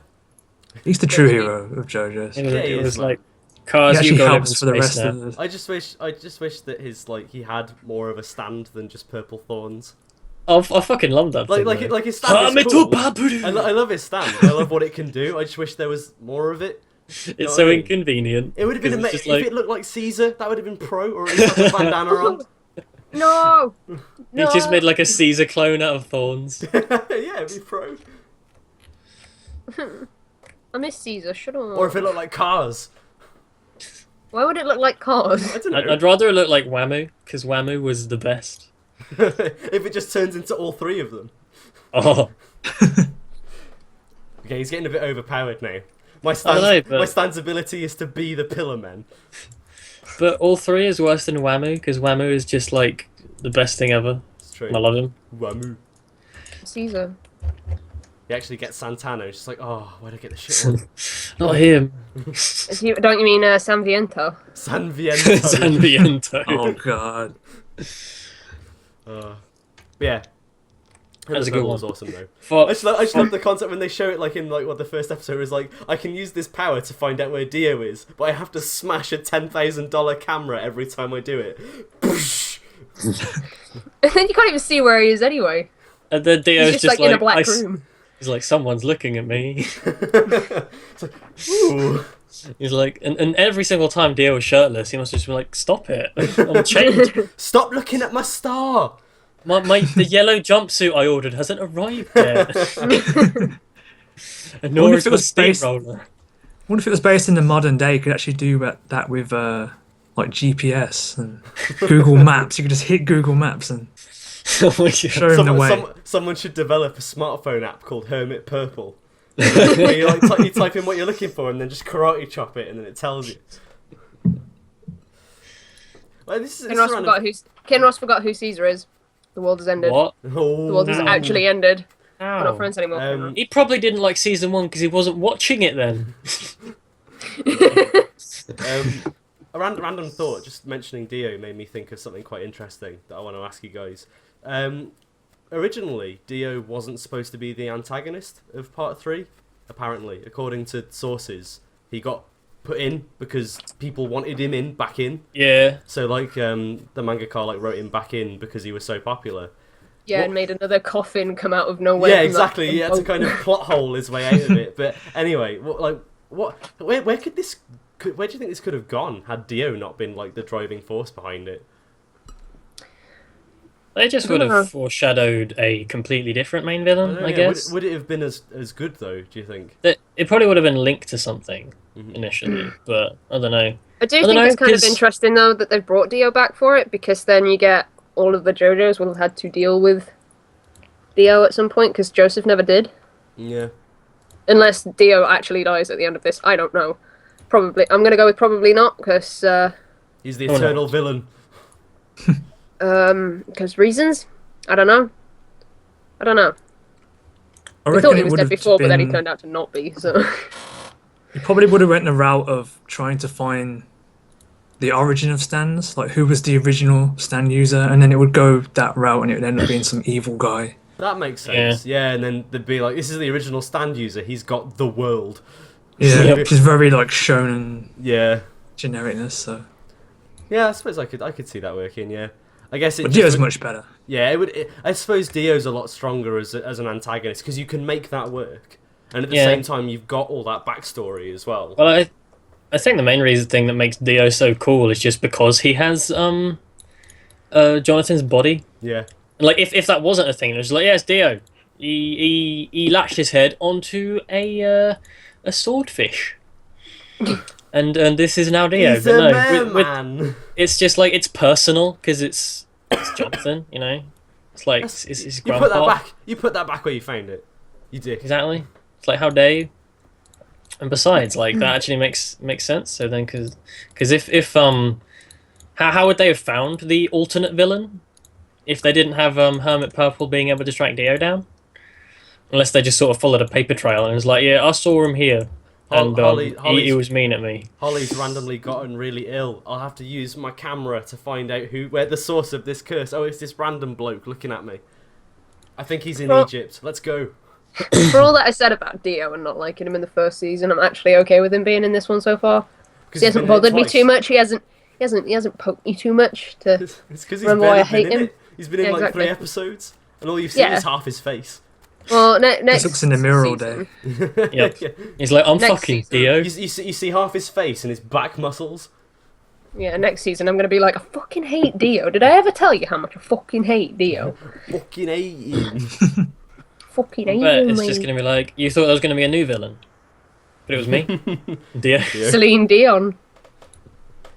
He's the true hero of JoJo's.
It was,
Yeah, he
it
is,
was
man.
like,
He
cars, you
actually
go live in
helps for the
space
rest
now.
of the.
I just wish that he had more of a stand than just purple thorns.
I fucking love that thing, though.
Like his stand is cool. I
It's
love his stand. I love what it can do. I just wish there was more of it. You know what
so
I mean?
inconvenient.
It would have been
'cause
amazing
it's just like-
if it looked like Caesar. That would have been pro, or at least have a bandana on.
No.
He just made like a Caesar clone out of thorns.
Yeah, it'd be pro.
I miss Caesar. Shut up.
Or if it looked like Cars.
Why would it look like cars?
I don't know.
I'd rather it look like Whammoo, because Whammoo was the best.
If it just turns into all three of them.
Oh,
Okay, he's getting a bit overpowered now. My
know, but-
stand's ability is to be the Pillar Men.
but all three is worse than Whammoo, because Whammoo is just like the best thing ever.
It's true.
And I love him.
Wamu.
Caesar.
He actually gets Santana. It's just like, oh, where'd I get the shit on?
Not him.
Don't you mean San Viento?
San Viento.
San Viento.
Oh god.
But yeah.
That's a good
was
one.
awesome though.
For,
I just love the concept when they show it, like in like what the first episode is like. I can use this power to find out where Dio is, but I have to smash a $10,000 camera every time I do it.
And then you can't even see where he is anyway.
and then Dio's
He's just like in a black room.
He's like, someone's looking at me.
It's like, ooh.
He's like, and every single time Dio was shirtless, he must just be like, stop it, I'm changed.
Stop looking at my star.
The yellow jumpsuit I ordered hasn't arrived yet. And nor is
if it
my
was based-
steamroller.
What if it was based in the modern day? You could actually do that with like GPS and Google Maps. You could just hit Google Maps and
Oh my God.
show him the way.
Someone should develop a smartphone app called Hermit Purple. Where you like you type in what you're looking for and then just karate chop it and then it tells you. Like, this is
Ken Ross forgot who Caesar is. The world has ended.
What?
The world has actually ended. We're not friends anymore. Ken
He probably didn't like season 1 because he wasn't watching it then.
A random thought, just mentioning Dio made me think of something quite interesting that I want to ask you guys. Originally, Dio wasn't supposed to be the antagonist of Part 3, apparently. According to sources, he got put in because people wanted him back in.
Yeah.
So, like, the mangaka like wrote him back in because he was so popular.
Yeah, and made another coffin come out of nowhere.
Yeah, exactly. He had to kind of plot hole his way out of it. But anyway, where do you think this could have gone had Dio not been like the driving force behind it?
They just would have foreshadowed a completely different main villain, I guess.
Would it have been as good though? Do you think?
It probably would have been linked to something initially, but I don't know.
I think it's kind of interesting though that they've brought Dio back for it, because then you get all of the JoJo's will have had to deal with Dio at some point, because Joseph never did.
Yeah.
Unless Dio actually dies at the end of this, I don't know. Probably, I'm gonna go with probably not, because
he's the eternal villain.
Because reasons, I don't know.
I
thought he was dead before, but then he turned out to not be. So
he probably would have went the route of trying to find the origin of stands, like who was the original stand user, and then it would go that route, and it would end up being some evil guy.
That makes sense. Yeah, and then they'd be like, "This is the original stand user. He's got the world."
Yeah, which is very like shonen.
Yeah.
Genericness. So.
Yeah, I suppose I could see that working. Yeah. I guess
But Dio's much better.
Yeah, I suppose Dio's a lot stronger as an antagonist because you can make that work, and at the same time you've got all that backstory as well.
Well, I think the main thing that makes Dio so cool is just because he has Jonathan's body.
Yeah.
Like if that wasn't a thing, it was like, yeah, it's Dio. He latched his head onto a swordfish. And this is now Dio.
He's
but
a
no,
man.
it's just like it's personal because it's Jonathan, you know. It's like it's his grandpa.
You put that back where you found it. You did.
Exactly. It's like, how dare you? And besides, like, that actually makes sense. So then, because if how would they have found the alternate villain if they didn't have Hermit Purple being able to track Dio down? Unless they just sort of followed a paper trail and was like, yeah, I saw him here. And he was mean at me.
Holly's randomly gotten really ill. I'll have to use my camera to find out where the source of this curse. Oh, it's this random bloke looking at me. I think he's in Egypt. Let's go.
For all that I said about Dio and not liking him in the first season, I'm actually okay with him being in this one so far. He hasn't bothered me too much. He hasn't poked me too much to remember why I hate him.
He's been in like 3 episodes, and all you've seen is half his face.
Well, next.
He looks in the mirror all day.
Yep. He's like, I'm fucking
season.
Dio.
You see half his face and his back muscles.
Yeah, next season I'm gonna be like, I fucking hate Dio. Did I ever tell you how much I fucking hate Dio?
Fucking hate him.
Fucking hate
But
him.
it's just gonna be like, you thought there was gonna be a new villain, but it was me, Dio.
Celine Dion.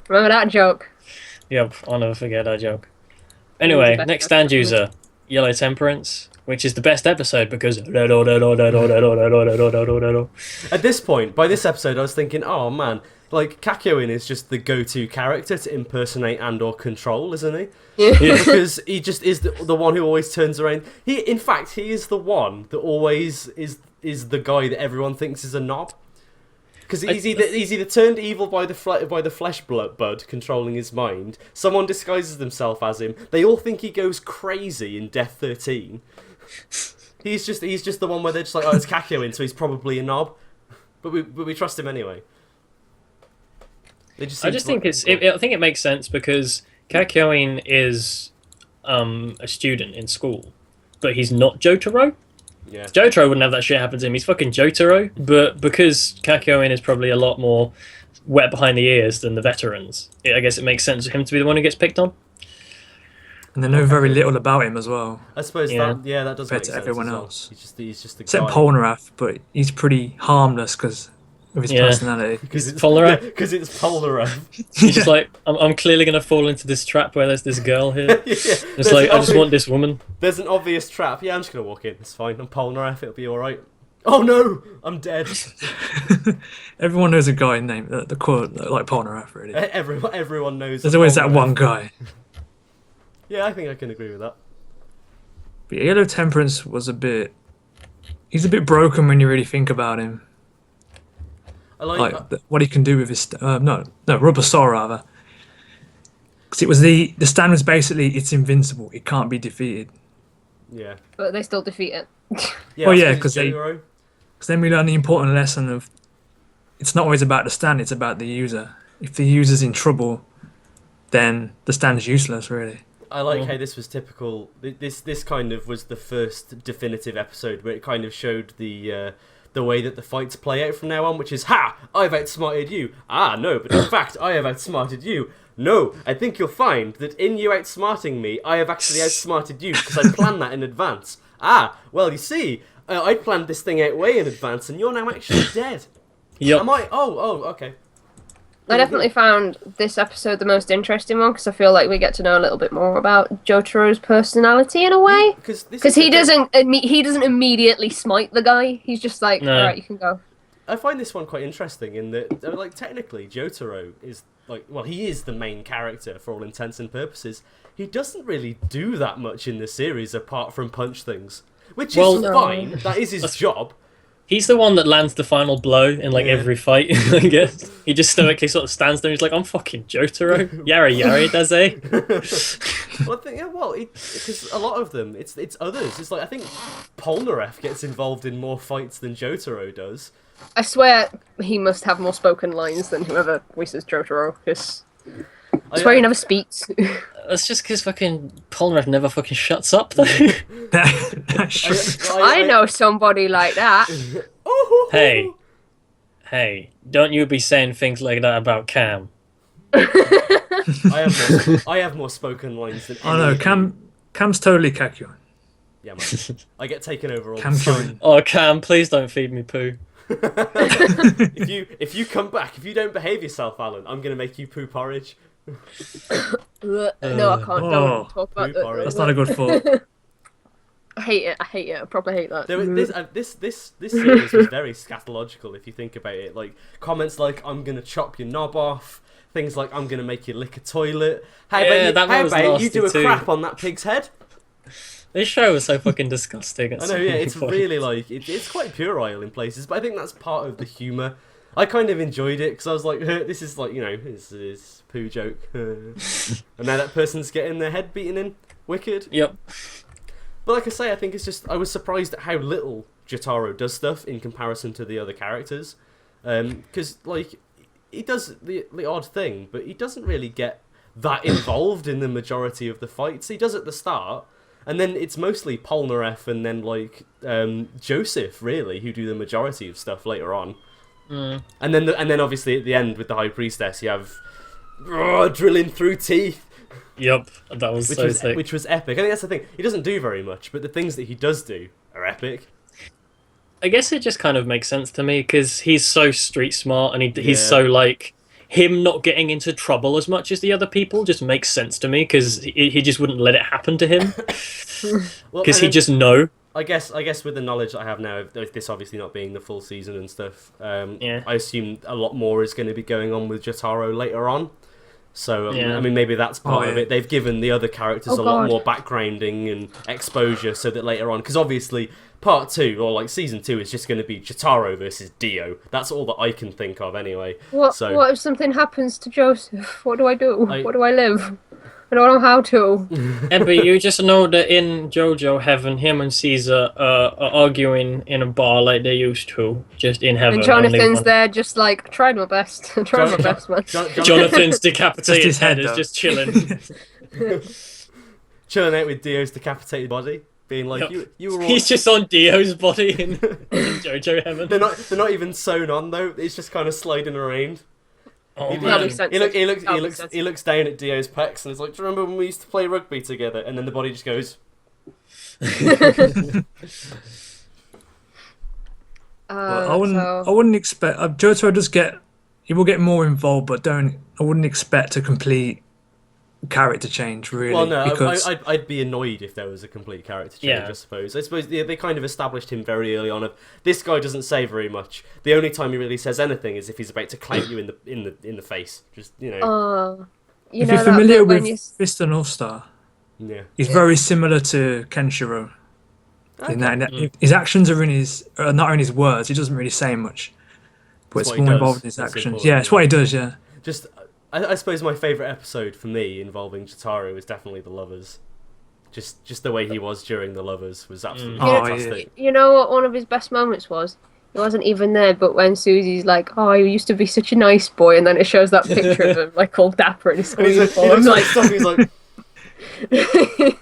Remember that joke?
Yep, I'll never forget that joke. Anyway, next stand user, Yellow Temperance, which is the best episode because
At this point, by this episode, I was thinking, oh man, like Kakyoin is just the go-to character to impersonate and/or control, isn't he?
Yeah.
Because he just is the one who always turns around. In fact, he is the one that always is the guy that everyone thinks is a knob. Because he's either turned evil by the flesh bud controlling his mind. Someone disguises themselves as him. They all think he goes crazy in Death 13. He's just the one where they're just like, oh, it's Kakyoin, so he's probably a knob, but we trust him anyway.
I think it makes sense because Kakyoin is a student in school, but he's not Jotaro.
Yeah.
Jotaro wouldn't have that shit happen to him. He's fucking Jotaro, but because Kakyoin is probably a lot more wet behind the ears than the veterans, I guess it makes sense for him to be the one who gets picked on.
And they know very little about him as well.
I suppose that does make sense.
To everyone
as well.
else.
He's just the
Except
guy.
Polnareff, but he's pretty harmless because of his personality.
Because it's
Polnareff.
Because it's Polnareff.
He's just like, I'm clearly gonna fall into this trap where there's this girl here. It's like, I just want this woman.
There's an obvious trap. Yeah, I'm just gonna walk in. It's fine. I'm Polnareff. It'll be all right. Oh no, I'm dead.
Everyone knows a guy named the quote like Polnareff. Really,
everyone knows.
There's always that one guy.
Yeah, I think I can agree with that.
But Yellow Temperance was he's a bit broken when you really think about him.
I like
what he can do with his Rubber Soul rather. Because it was the stand was basically it's invincible. It can't be defeated.
Yeah.
But they still defeat it.
Yeah,
because then we learn the important lesson of it's not always about the stand. It's about the user. If the user's in trouble, then the stand's useless. Really.
I like how this was typical. This kind of was the first definitive episode where it kind of showed the way that the fights play out from now on, which is, ha! I've outsmarted you. Ah, no, but in fact, I have outsmarted you. No, I think you'll find that in you outsmarting me, I have actually outsmarted you because I planned that in advance. Ah, well, you see, I planned this thing out way in advance, and you're now actually dead.
Yep.
Am I? Oh, okay.
I definitely found this episode the most interesting one because I feel like we get to know a little bit more about Jotaro's personality in a way. Because he doesn't immediately smite the guy. He's just like, all right, you can go.
I find this one quite interesting in that, like, technically Jotaro is he is the main character for all intents and purposes. He doesn't really do that much in the series apart from punch things, which is fine. That is his job.
He's the one that lands the final blow in every fight, I guess. He just stoically sort of stands there and he's like, I'm fucking Jotaro. Yari, does he?
Because a lot of them, it's others. It's like, I think Polnareff gets involved in more fights than Jotaro does.
I swear he must have more spoken lines than whoever voices Jotaro, because I swear he never speaks.
That's just because fucking Polnareff never fucking shuts up, though.
I know somebody like that.
Hey, don't you be saying things like that about Cam.
I have more spoken lines than any.
Oh no, Cam's totally Kakyoin.
Yeah, man. I get taken over all
Cam
the time.
Oh, Cam, please don't feed me poo.
If you come back, if you don't behave yourself, Alan, I'm gonna make you poo porridge.
No, I can't. Don't talk about that.
That's not a good thought.
I hate it. I proper hate that.
This series was very scatological if you think about it. Like comments like "I'm gonna chop your knob off," things like "I'm gonna make you lick a toilet." How about you do a crap on that pig's head?
This show was so fucking disgusting.
I know, yeah, it's really like it's quite puerile in places, but I think that's part of the humour. I kind of enjoyed it because I was like, this is like, this is poo joke, and now that person's getting their head beaten in. Wicked.
Yep.
But like I say, I think it's just I was surprised at how little Jotaro does stuff in comparison to the other characters, because like he does the odd thing, but he doesn't really get that involved in the majority of the fights. He does at the start. And then it's mostly Polnareff and then like Joseph really who do the majority of stuff later on. And then obviously at the end with the High Priestess you have drilling through teeth.
Yep, that was sick.
Which was epic. I think that's the thing. He doesn't do very much, but the things that he does do are epic.
I guess it just kind of makes sense to me because he's so street smart and he's so like. Him not getting into trouble as much as the other people just makes sense to me because he just wouldn't let it happen to him because he just know.
I guess with the knowledge that I have now of this obviously not being the full season and stuff, I assume a lot more is going to be going on with Jotaro later on. So I mean maybe that's part of it. They've given the other characters a lot more backgrounding and exposure so that later on, because obviously part 2 or like season 2 is just going to be Jotaro versus Dio. That's all that I can think of anyway.
What if something happens to Joseph? What do I do? Where do I live? I don't know how to.
Yeah, but you just know that in JoJo heaven, him and Caesar are arguing in a bar like they used to, just in heaven.
And
only
Jonathan's
one-
there just like, I tried my best. I tried my best, man.
Jonathan's decapitated
his head,
head is
though.
just chilling.
Chilling out with Dio's decapitated body, being like,
Yep.
you were all...
He's just on Dio's body in JoJo heaven.
They're not even sewn on though. It's just kind of sliding around.
Oh,
He,
man.
he looks down at Dio's pecs and is like, "Do you remember when we used to play rugby together?" And then the body just goes.
I wouldn't expect Jotaro does get he will get more involved, but I wouldn't expect a complete character change really.
Well, no,
because
I'd be annoyed if there was a complete character change.
Yeah.
I suppose they kind of established him very early on. Of this guy doesn't say very much. The only time he really says anything is if he's about to clout you in the face. Just
you
if
know
you're
that
familiar
bit when
with
you...
Mr. North Star,
yeah.
he's very similar to Kenshiro.
Okay.
In that his actions are not in his words. He doesn't really say much, but
It's
it's
what he
more
does.
involved in his
That's
actions.
important,
Yeah, it's
yeah.
what he does. Yeah.
Just, I suppose my favourite episode for me involving Jotaro is definitely the Lovers. Just the way he was during the Lovers was absolutely
Oh,
fantastic.
You know what one of his best moments was? He wasn't even there, but when Susie's like, "Oh, you used to be such a nice boy," and then it shows that picture of him like all dapper in his
And he's
school
like, he
uniform.
looks like stuff. He's like,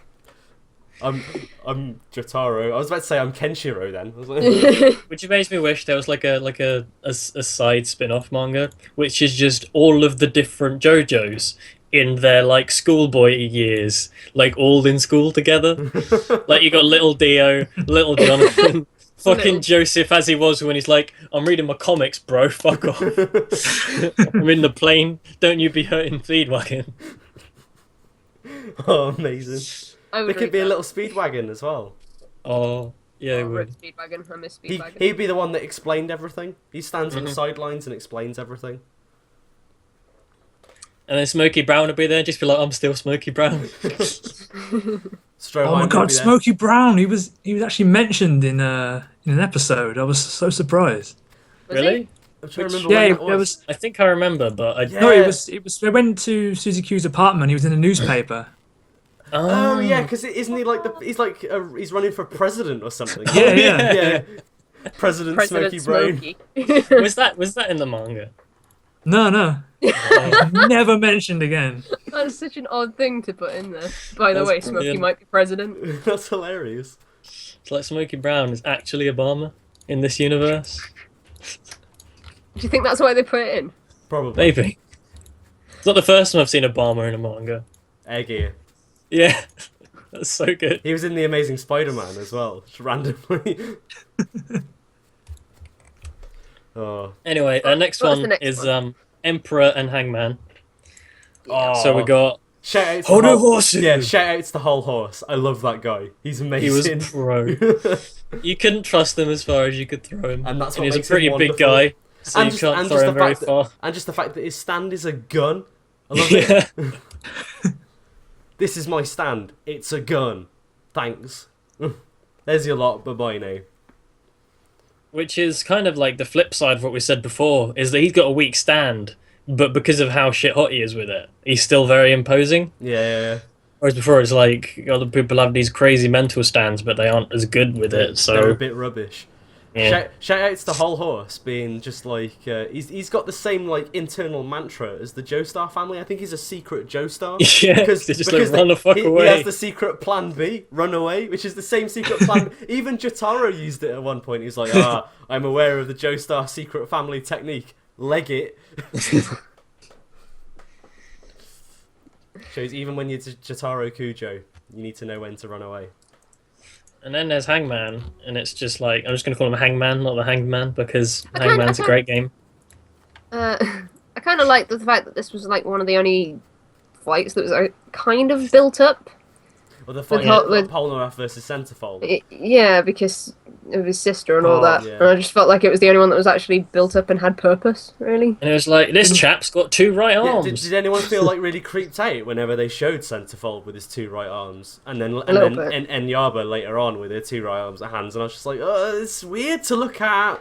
I'm Jotaro. I was about to say I'm Kenshiro then. I was like,
Which makes me wish there was like a side spin-off manga, which is just all of the different JoJos in their like schoolboy years, like all in school together. Like you got little Dio, little Jonathan, fucking Joseph as he was when he's like, "I'm reading my comics, bro. Fuck off. I'm in the plane. Don't you be hurting Speedwagon."
oh, amazing.
I
There
would
could
read
be a
that.
little Speedwagon as well.
Oh yeah, it
Oh,
would.
rip Speedwagon. I miss Speedwagon.
He'd be the one that explained everything. He stands
Mm-hmm.
at the sidelines and explains everything.
And then Smokey Brown would be there, just be like, "I'm still Smokey Brown."
Stroheim
Oh my
would
God,
be there.
Smokey Brown! He was actually mentioned in an episode. I was so surprised.
Was
Really?
he?
I'm trying to
Which-
remember
Yeah,
when
it
that was.
was.
I think I remember, but I.
Yeah.
No, it was. They went to Suzy Q's apartment. He was in a newspaper.
Oh yeah, because isn't he like he's running for president or something?
Yeah, yeah.
yeah. President
President
Smokey Brown.
Smokey.
Was that in the manga?
No. Never mentioned again.
That's such an odd thing to put in there. By the
That's
way, Smokey
brilliant.
might be president.
That's hilarious.
It's like Smokey Brown is actually Obama in this universe.
Do you think that's why they put it in?
Probably.
Maybe. It's not the first time I've seen Obama in a manga.
Egg ear.
Yeah, that's so good.
He was in the Amazing Spider-Man as well, just randomly. oh.
Anyway, next
What's
one
the next
is
one?
Emperor and Hangman.
Oh.
So we got
Shout out to
Hold
the
a
whole,
horse!
Yeah, shout out to the whole horse. I love that guy. He's
he
amazing.
was pro. You couldn't trust him as far as you could throw him,
And that's what
he's a
makes him
pretty big
wonderful.
guy, so you
just-
can't
and
throw
just
him
the
very
fact that-
far.
And just the fact that his stand is a gun. I love it.
Yeah.
This is my stand. It's a gun. Thanks. There's your lot. Bye-bye now.
Which is kind of like the flip side of what we said before, is that he's got a weak stand, but because of how shit hot he is with it, he's still very imposing.
Yeah.
Whereas before, it's like other people have these crazy mental stands, but they aren't as good with it.
They're
So
a bit rubbish.
yeah,
Shout outs to Whole Horse being just like he's got the same like internal mantra as the Joestar family. I think he's a secret Joestar.
yeah, because they just like
because
run the fuck
he
away.
has the secret plan B, run away, which is the same secret plan. Even Jotaro used it at one point. He's like, I'm aware of the Joestar secret family technique. Leg it. Shows even when you're Jotaro Kujo, you need to know when to run away.
And then there's Hangman, and it's just like I'm just gonna call him Hangman, not the Hanged Man, because
I kinda-
Hangman's a great game.
I kind of like the fact that this was like one of the only fights that was kind of built up.
Or the fight
with-
Polnareff versus Centerfold.
Yeah, because of his sister and all
Oh,
that.
yeah.
And I just felt like it was the only one that was actually built up and had purpose, really.
And it was like this chap's got two right
Yeah,
arms.
did anyone feel like really creeped out whenever they showed Centerfold with his two right arms, and then
little bit.
and Yaba later on with her two right arms and hands, and I was just like, oh, it's weird to look at.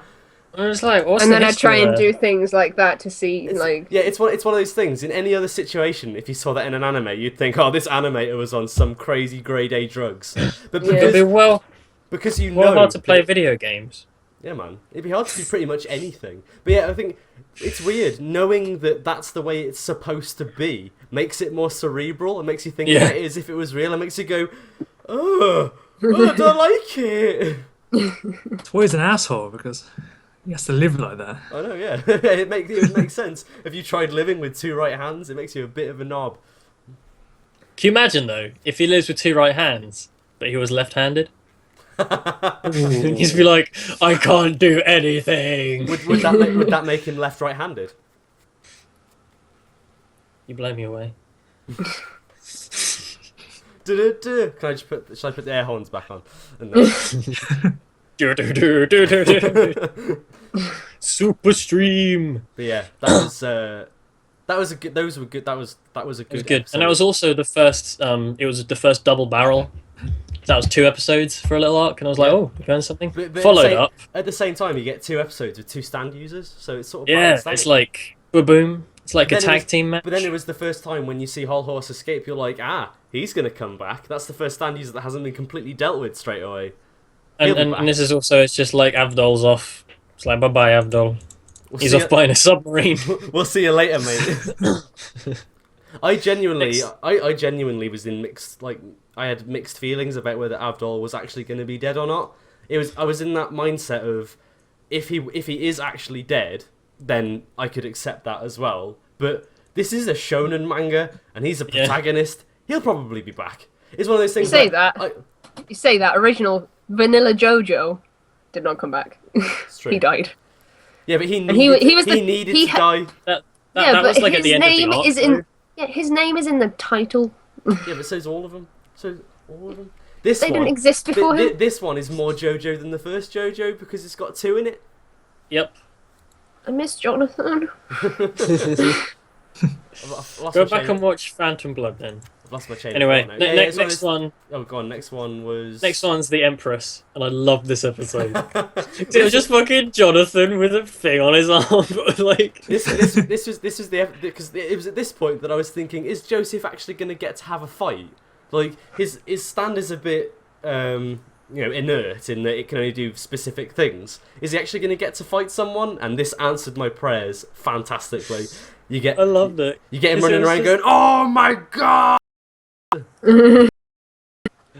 I was like, what's
And
the
then I
history
try and
there?
do things like that to see,
It's one of those things. In any other situation, if you saw that in an anime, you'd think, oh, this animator was on some crazy grade A drugs. But
Yeah.
It'd be
because you
well
know
hard to play
that
video games.
yeah, man, it'd be hard to do pretty much anything. But yeah, I think it's weird knowing that that's the way it's supposed to be. Makes it more cerebral. It makes you think
Yeah.
about it as if it was real. It makes you go, oh, I don't like it.
It's always an asshole because he has to live like that.
I know, yeah. it would make sense. If you tried living with two right hands, it makes you a bit of a knob.
Can you imagine though, if he lives with two right hands, but he was left-handed? He'd be like, I can't do anything.
Would that make him left-right-handed?
You blow me away.
Can I just should I put the air horns back on? And then...
Super stream.
But yeah, that was a good. Those were good. That was a
It was
good.
good,
Episode.
and that was also the first. It was the first double barrel. That was 2 episodes for a little arc, and I was like, "Oh, we're going something."
But
Followed up.
At the same time, you get 2 episodes with 2 stand users, so it's sort of
Yeah,
balanced out.
it's like boom. It's like a
But then it
tag
was-
team match.
But then it was the first time when you see Whole Horse escape, you're like, he's gonna come back. That's the first stand user that hasn't been completely dealt with straight away. He'll be back.
And this is also, it's just like Avdol's off. It's like, bye-bye, Avdol.
We'll
He's
see
off
ya-
buying a submarine.
We'll see you later, mate. I genuinely was in mixed, like, I had mixed feelings about whether Avdol was actually going to be dead or not. I was in that mindset of, if he is actually dead, then I could accept that as well. But this is a shonen manga, and he's a protagonist. He'll probably be back. It's one of those things.
You say that. You say that original vanilla JoJo did not come back.
It's true.
He died.
Yeah, but he needed to die.
That
Yeah,
was
but
like at the
his
end of the
name
arc.
is in. Yeah, his name is in the title.
Yeah, but so's all of them. This
They
one
didn't exist before him.
This one is more JoJo than the first JoJo because it's got 2 in it.
Yep.
I miss Jonathan.
I've lost
Go
my
back
chain-
and watch Phantom Blood then.
I've lost my chain.
Anyway,
of thought now. It's
next
one.
one.
Oh, go on. Next one was.
Next one's the Empress, and I love this episode. It was just fucking Jonathan with a thing on his arm, like.
This was because it was at this point that I was thinking, is Joseph actually going to get to have a fight? Like his stand is a bit inert in that it can only do specific things. Is he actually going to get to fight someone? And this answered my prayers fantastically.
I loved it.
You get him
'Cause it
running
was
around
just-
going, "Oh my god!"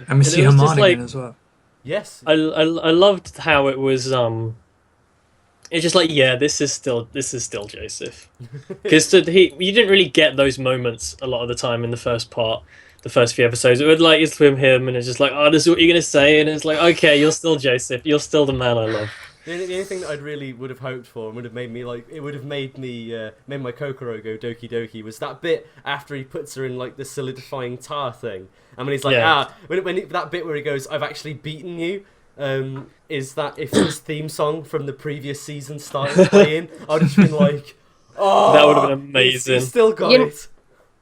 And we see
it was
Hermione
just like-
again as well.
Yes.
I loved how it was. It's just like, yeah, this is still Joseph, because you didn't really get those moments a lot of the time in the first few episodes. It would like it's with him, and it's just like, oh, this is what you're gonna say, and it's like, okay, you're still Joseph, you're still the man I love.
The only thing that I'd really would have hoped for and would have made me like it would have made me made my Kokoro go Doki Doki was that bit after he puts her in like the solidifying tar thing, and when he's like that bit where he goes, "I've actually beaten you." Is that if his theme song from the previous season started playing, I'd have been like, "Oh,
That would have been amazing."
He's still got
You-
it.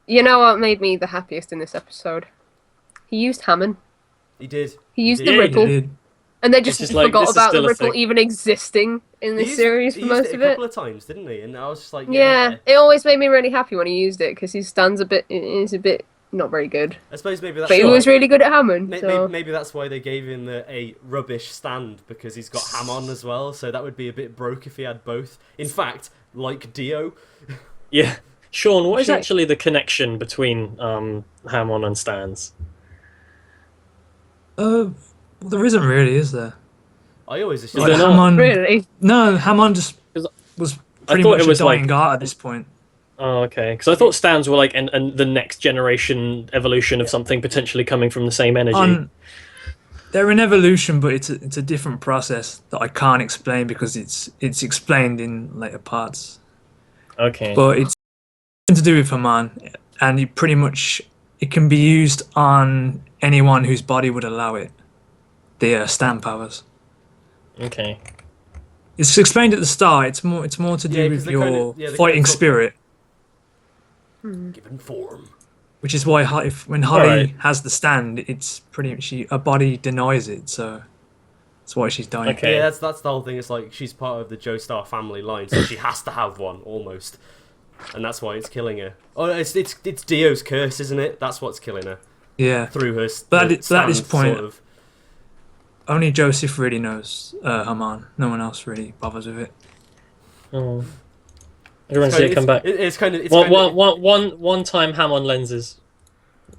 You know what made me the happiest in this episode? He used Hammond.
He did.
He used
did.
the
Yeah,
ripple.
He did.
And they just
just like,
forgot
this is
about the
still a
ripple
thing.
even existing in this series for
he
most
used
of
it a
it.
couple of times, didn't he? And I was just like,
Yeah, it always made me really happy when he used it because his stand's is a bit not very good.
I suppose maybe that's
But he
why-
was really good at Hammond. So.
Maybe that's why they gave him a rubbish stand, because he's got ham on as well, so that would be a bit broke if he had both. In fact, like Dio.
Yeah, Sean, what is
Sure.
actually the connection between Hamon and Stans?
Well, there isn't really, is there?
I always
Is
assumed
there not?
Hammond,
Really?
no, Hammond just
'Cause
was
I
pretty
thought
much
it was
a dying
like-
guard at this point.
Oh, okay. Because I thought Stans were like and the next generation evolution of something potentially coming from the same energy.
They're an evolution, but it's a different process that I can't explain because it's explained in later parts.
Okay.
But it's to do with Haman, and it can be used on anyone whose body would allow it. The stand powers.
Okay.
It's explained at the start. It's more to do
Yeah, 'cause
with
they
your
kinda- yeah, they
fighting
kinda talk-
spirit,
given form.
which is why when Holly
Alright.
has the stand, it's pretty much her body denies it. So That's why she's dying.
Okay.
Yeah, that's the whole thing. It's like she's part of the Joestar family line, so she has to have one almost, and that's why it's killing her. Oh, it's Dio's curse, isn't it? That's what's killing her
Yeah.
through her.
But at this point,
sort of.
only Joseph really knows Haman. No one else really bothers with it.
Oh. Everyone see it come back. One time ham on lenses.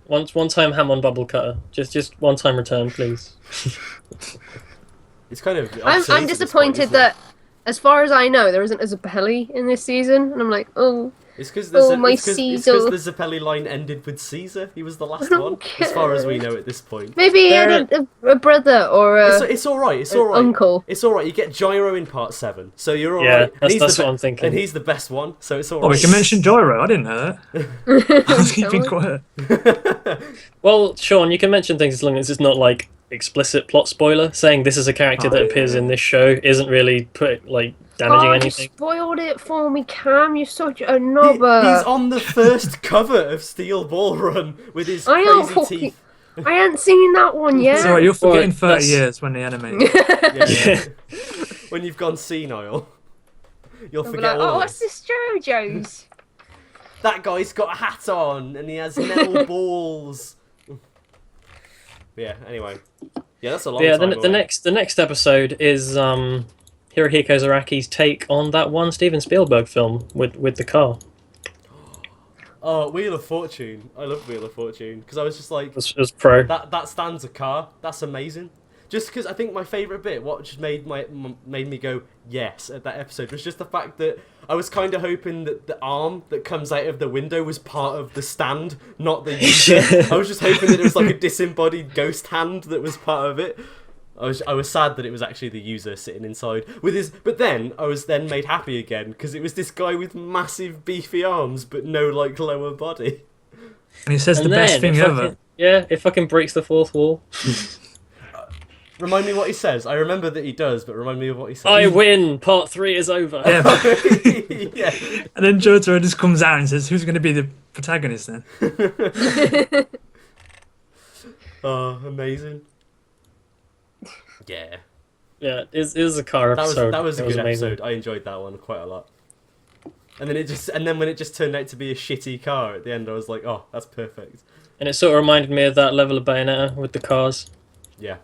One time ham on bubble cutter. Just one time return, please.
It's kind of.
I'm disappointed that, as far as I know, there isn't a Zappelli in this season, and I'm like, oh.
It's because
my
the
Caesar.
Zappelli line ended with Caesar. He was the last
don't
one, as far as we know at this point.
Maybe he had a brother or
It's all right. It's all right.
uncle.
It's all right. You get Gyro in part 7, so you're all
Yeah,
right.
that's what I'm thinking.
And he's the best one, so it's all
Oh,
right.
we can mention Gyro. I didn't know that. I was keeping quiet.
Well, Sean, you can mention things as long as it's not like explicit plot spoiler. Saying this is a character that appears in this show isn't really damaging
You
anything.
spoiled it for me, Cam. You're such a knobber.
He's on the first cover of Steel Ball Run with his
I am
crazy
fucking-
teeth.
I hadn't seen that one yet.
It's alright, you'll forget in
Right,
30
that's-
years when they animate it.
Yeah. When you've gone senile, you'll
I'll be
forget
like,
all
oh,
this.
what's this JoJo's?
That guy's got a hat on and he has metal balls. Yeah. Anyway. Yeah, that's a long
Yeah,
time.
the next episode is Hirohiko Zaraki's take on that one Steven Spielberg film with the car.
Oh, Wheel of Fortune. I love Wheel of Fortune because I was just like,
As pro.
that stands a car. That's amazing. Just because I think my favourite bit, what just made me go yes at that episode, was just the fact that I was kind of hoping that the arm that comes out of the window was part of the stand, not the user. I was just hoping that it was like a disembodied ghost hand that was part of it. I was sad that it was actually the user sitting inside with his. But then I was then made happy again because it was this guy with massive beefy arms but no lower body.
And he says
And
the best
then
thing
it
ever.
fucking- Yeah, it fucking breaks the fourth wall.
Remind me what he says. I remember that he does, but remind me of what he says.
I win. Part 3 is over.
Yeah.
Yeah.
And then Jotaro just comes out and says, who's going to be the protagonist then?
Oh, amazing. Yeah.
Yeah, it was a car episode.
That was a
It
good
amazing.
episode. I enjoyed that one quite a lot. And then when it just turned out to be a shitty car at the end, I was like, oh, that's perfect.
And it sort of reminded me of that level of Bayonetta with the cars.
Yeah.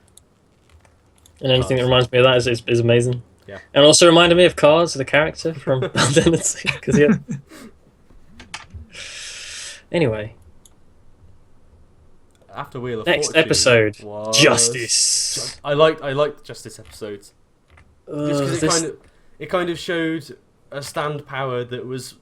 And anything that reminds me of that is amazing.
Yeah.
And also reminded me of Cars, the character from Identity. Because yeah. Anyway,
After Wheel of
next
Fortune
episode,
was...
Justice.
I liked Justice episodes. Just because
This-
it kind of showed a stand power that was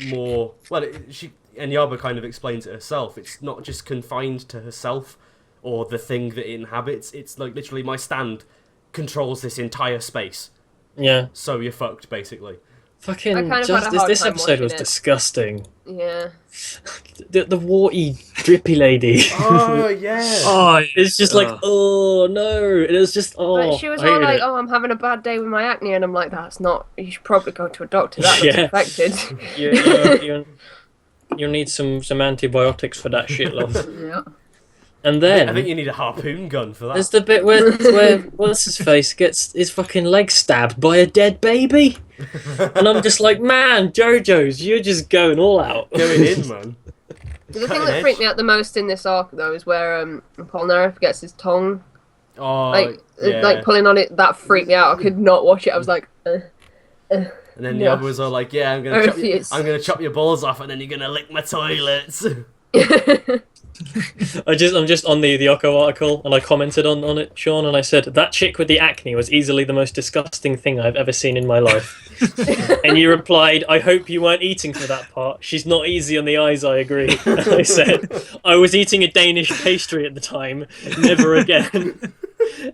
more... Well, and Yaba kind of explains it herself. It's not just confined to herself or the thing that it inhabits. It's like literally my stand controls this entire space.
Yeah.
So you're fucked, basically.
Fucking
I kind of had a
Justice.
hard
This
time
episode was
watching it.
disgusting.
Yeah.
The warty, drippy lady.
Oh, yeah.
Oh,
It's just like, oh no. It was just,
But she was
I
all
hated
like,
it.
"Oh, I'm having a bad day with my acne," and I'm like, "That's not. You should probably go to a doctor. That looks
Yeah.
infected."
You'll need some antibiotics for that shit, love.
Yeah.
And then
I think you need a harpoon gun for that.
there's the bit where what's his face gets his fucking leg stabbed by a dead baby, and I'm just like, man, JoJo's, you're just going all out.
Going in, man.
The thing
Cutting
that
edge.
freaked me out the most in this arc, though, is where Polnareff gets his tongue,
Oh,
like pulling on it. That freaked me out. I could not watch it. I was like,
And then the
Yeah.
other was all like, yeah, I'm gonna chop your balls off, and then you're gonna lick my toilets.
I'm just on the OKKO article, and I commented on it, Sean, and I said that chick with the acne was easily the most disgusting thing I've ever seen in my life. And you replied, I hope you weren't eating for that part. She's not easy on the eyes, I agree. And I said, I was eating a Danish pastry at the time, never again.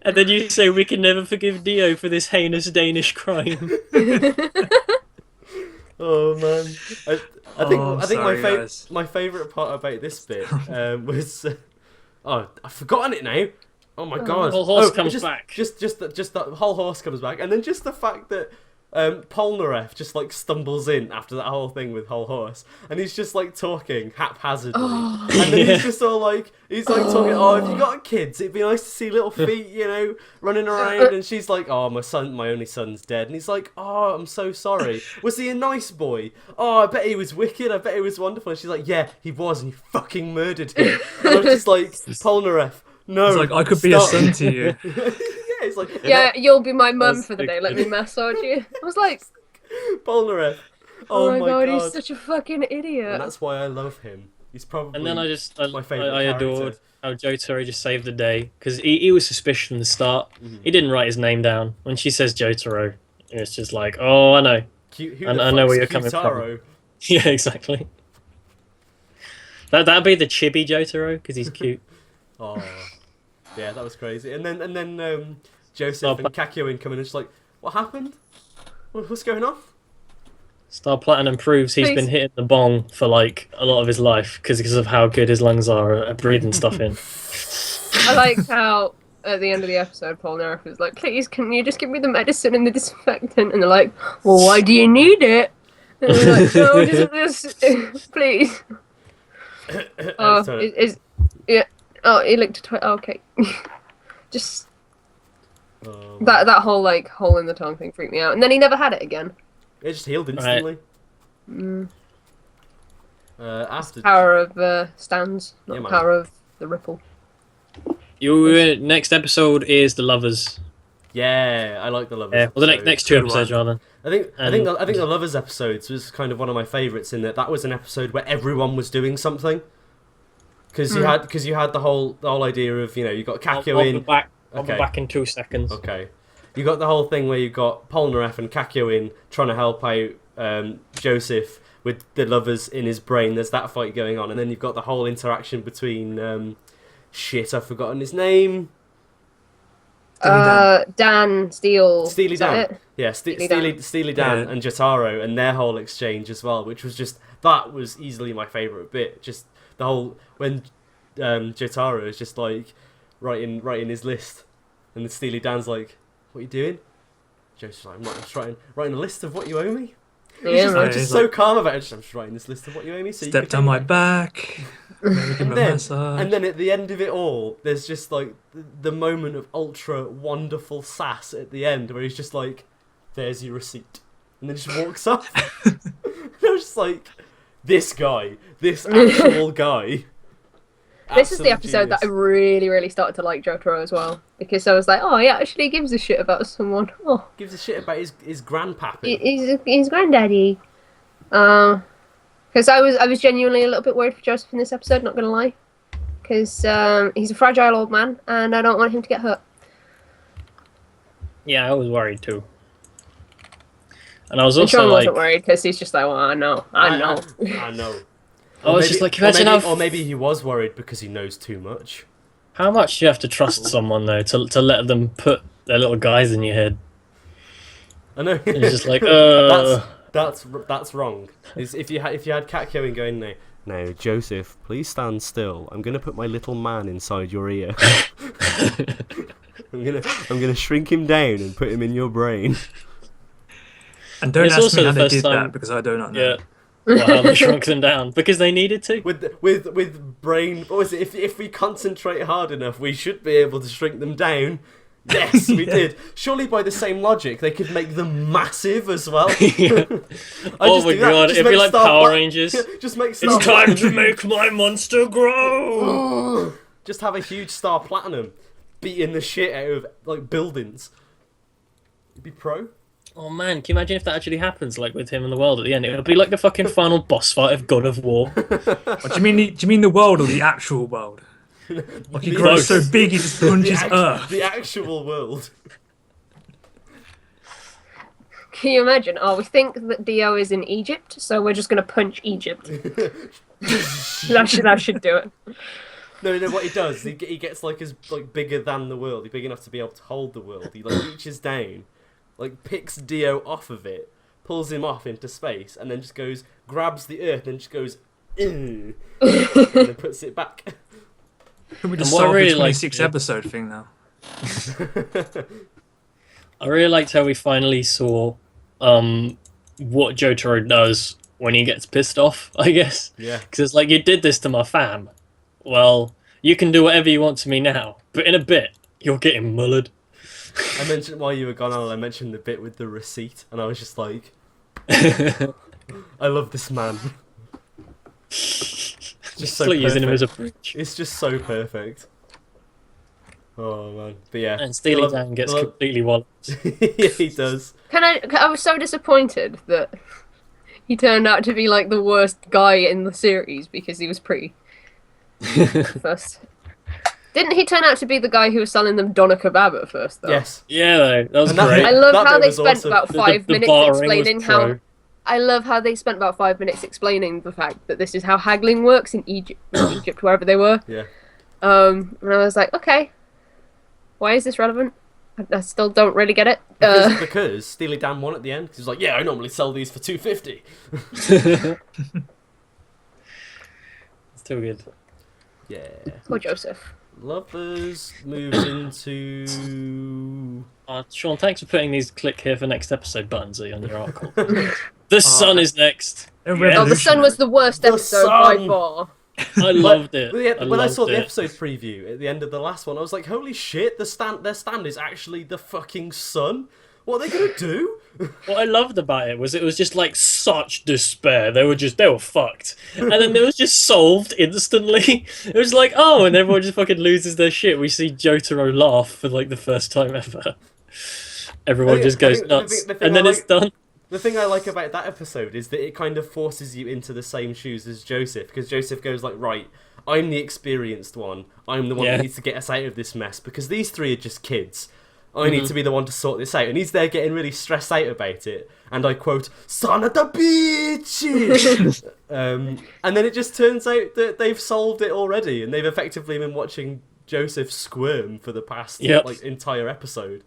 And then you say we can never forgive Dio for this heinous Danish crime.
Oh man, I think
Oh,
I think
sorry, guys.
my favorite part about this bit was oh, I've forgotten it now. Oh my god,
The whole horse
Oh,
comes
just,
back.
Just the whole horse comes back, and then just the fact that Polnareff just like stumbles in after that whole thing with whole horse, and he's just like talking haphazardly, and then he's just all like, talking, oh, have you got kids? It'd be nice to see little feet, you know, running around, and she's like, oh, my only son's dead, and he's like, oh, I'm so sorry. Was he a nice boy? Oh, I bet he was wicked. I bet he was wonderful. And she's like, yeah, he was, and you fucking murdered him. And I was just like, Polnareff, no.
It's like, I could be a son to you.
Yeah, it's like,
Yeah, you'll be my mum
That's
for the day.
good.
Let me massage you. I was like,
Polnareff.
oh my god, he's such a fucking idiot.
And that's why I love him. He's probably.
And then
my favourite
I
character.
adored how Jotaro just saved the day because he was suspicious from the start. He didn't write his name down. When she says Jotaro, it's just like, oh, I know. I know where you're coming from. Yeah, exactly. That'd be the chibi Jotaro because he's cute.
Oh, yeah, that was crazy. And then Joseph and Kakyoin come in and just like, what happened? What's going on?
Star Platinum proves he's been hitting the bong for like a lot of his life because of how good his lungs are at breathing stuff in.
I like how at the end of the episode, Polnareff was like, please, can you just give me the medicine and the disinfectant? And they're like, well, why do you need it? And they're like, no, just please. Yeah. Oh, he licked a twit. Oh, okay. Just that whole like hole in the tongue thing freaked me out, and then he never had it again.
It just healed instantly.
Right.
After
power of stands, not power of the ripple.
Next episode is the lovers.
Yeah, I like the lovers.
Yeah, well, the next two episodes rather.
I think the lovers episodes was kind of one of my favourites in that was an episode where everyone was doing something. Because you had the whole idea of, you know, you got Kakyoin.
I'll be back in 2 seconds.
Okay. You got the whole thing where you got Polnareff and Kakyoin trying to help out Joseph with the lovers in his brain. There's that fight going on, and then you've got the whole interaction between I've forgotten his name.
Dan Steele.
Steely Dan.
It?
Yeah, Steely Dan and Jotaro and their whole exchange as well, which was that was easily my favourite bit. Just the whole when Jotaro is just like writing his list, and then Steely Dan's like, "What are you doing?" Joe's like, "I'm just writing a list of what you owe me."
Yeah,
He's just so calm about it. I'm just writing this list of what you owe me. So
stepped on my back.
And then at the end of it all, there's just like the moment of ultra wonderful sass at the end, where he's just like, "There's your receipt," and then just walks off. And I was just like, this actual guy.
This is the episode that I really, really started to like Jotaro as well, because I was like, oh, he actually gives a shit about someone. Oh,
gives a shit about his grandpappy.
His granddaddy. Because I was genuinely a little bit worried for Joseph in this episode, not gonna lie, because he's a fragile old man, and I don't want him to get hurt.
Yeah, I was worried too. And I was also
Sean
like,
wasn't worried because he's just like, well, I know.
I know.
I was just like, imagine
or maybe he was worried because he knows too much.
How much do you have to trust someone though to let them put their little guys in your head?
I know.
And it's just like,
that's wrong. If you had Kakyoin going now, Joseph, please stand still. I'm gonna put my little man inside your ear. I'm gonna shrink him down and put him in your brain.
And don't ask me how they did that, because I do not know.
Yeah. Well, how they shrunk them down because they needed to.
With brain. What was it? If we concentrate hard enough, we should be able to shrink them down. Yes, we did. Surely by the same logic, they could make them massive as well.
Oh my god, it'd be like Power Rangers.
Just make
It's time to make my monster grow.
Just have a huge Star Platinum beating the shit out of like buildings. You'd be pro.
Oh man, can you imagine if that actually happens, like with him in the world at the end? It would be like the fucking final boss fight of God of War.
What, do you mean the world or the actual world? Like he grows so big he just punches Earth.
The actual world.
Can you imagine? Oh, we think that Dio is in Egypt, so we're just going to punch Egypt. that should do it.
No, what he does, he gets like bigger than the world. He's big enough to be able to hold the world. He like reaches down, like picks Dio off of it, pulls him off into space, and then just grabs the Earth, and just goes, and then puts it back.
Can we just solve the 26 episode thing now?
I really liked how we finally saw what Jotaro does when he gets pissed off, I guess.
Yeah.
Because it's like, you did this to my fam. Well, you can do whatever you want to me now, but in a bit, you're getting mullered.
I mentioned while you were gone, Alan, I mentioned the bit with the receipt, and I was just like, I love this man. Just so
Still using him as a
perfect.
bridge.
It's just so perfect. Oh man, but yeah.
And Steely Dan gets completely walloped.
Yeah, he does.
I was so disappointed that he turned out to be like the worst guy in the series because he was pretty first. Didn't he turn out to be the guy who was selling them doner kebab at first, though?
Yes.
Yeah, though, that was
And that
great.
I love
That
how
bit
they
was
spent
awesome.
about
The
5 minutes
barring was
explaining how.
pro.
I love how they spent about 5 minutes explaining the fact that this is how haggling works in Egypt, wherever they were.
Yeah.
And I was like, okay, why is this relevant? I still don't really get it.
Because Steely Dan won at the end. 'Cause he was like, yeah, I normally sell these for $2.50.
Still good.
Yeah.
Poor Joseph.
Lovers moves into.
Sean, thanks for putting these click here for next episode buttons on your article. The sun is next.
Oh, the sun was the worst
The
episode by
sun!
far.
I loved it.
When I saw the
it.
episode preview at the end of the last one, I was like, holy shit, their stand is actually the fucking sun. What are they gonna do?
What I loved about it was just like such despair. They were fucked, and then it was just solved instantly. It was like, oh, and everyone just fucking loses their shit. We see Jotaro laugh for like the first time ever. Everyone just goes nuts, and then it's done.
The thing I like about that episode is that it kind of forces you into the same shoes as Joseph, because Joseph goes like, right, I'm the experienced one. I'm the one that needs to get us out of this mess, because these three are just kids. I need to be the one to sort this out. And he's there getting really stressed out about it. And I quote, son of the bitch! And then it just turns out that they've solved it already, and they've effectively been watching Joseph squirm for the past entire episode,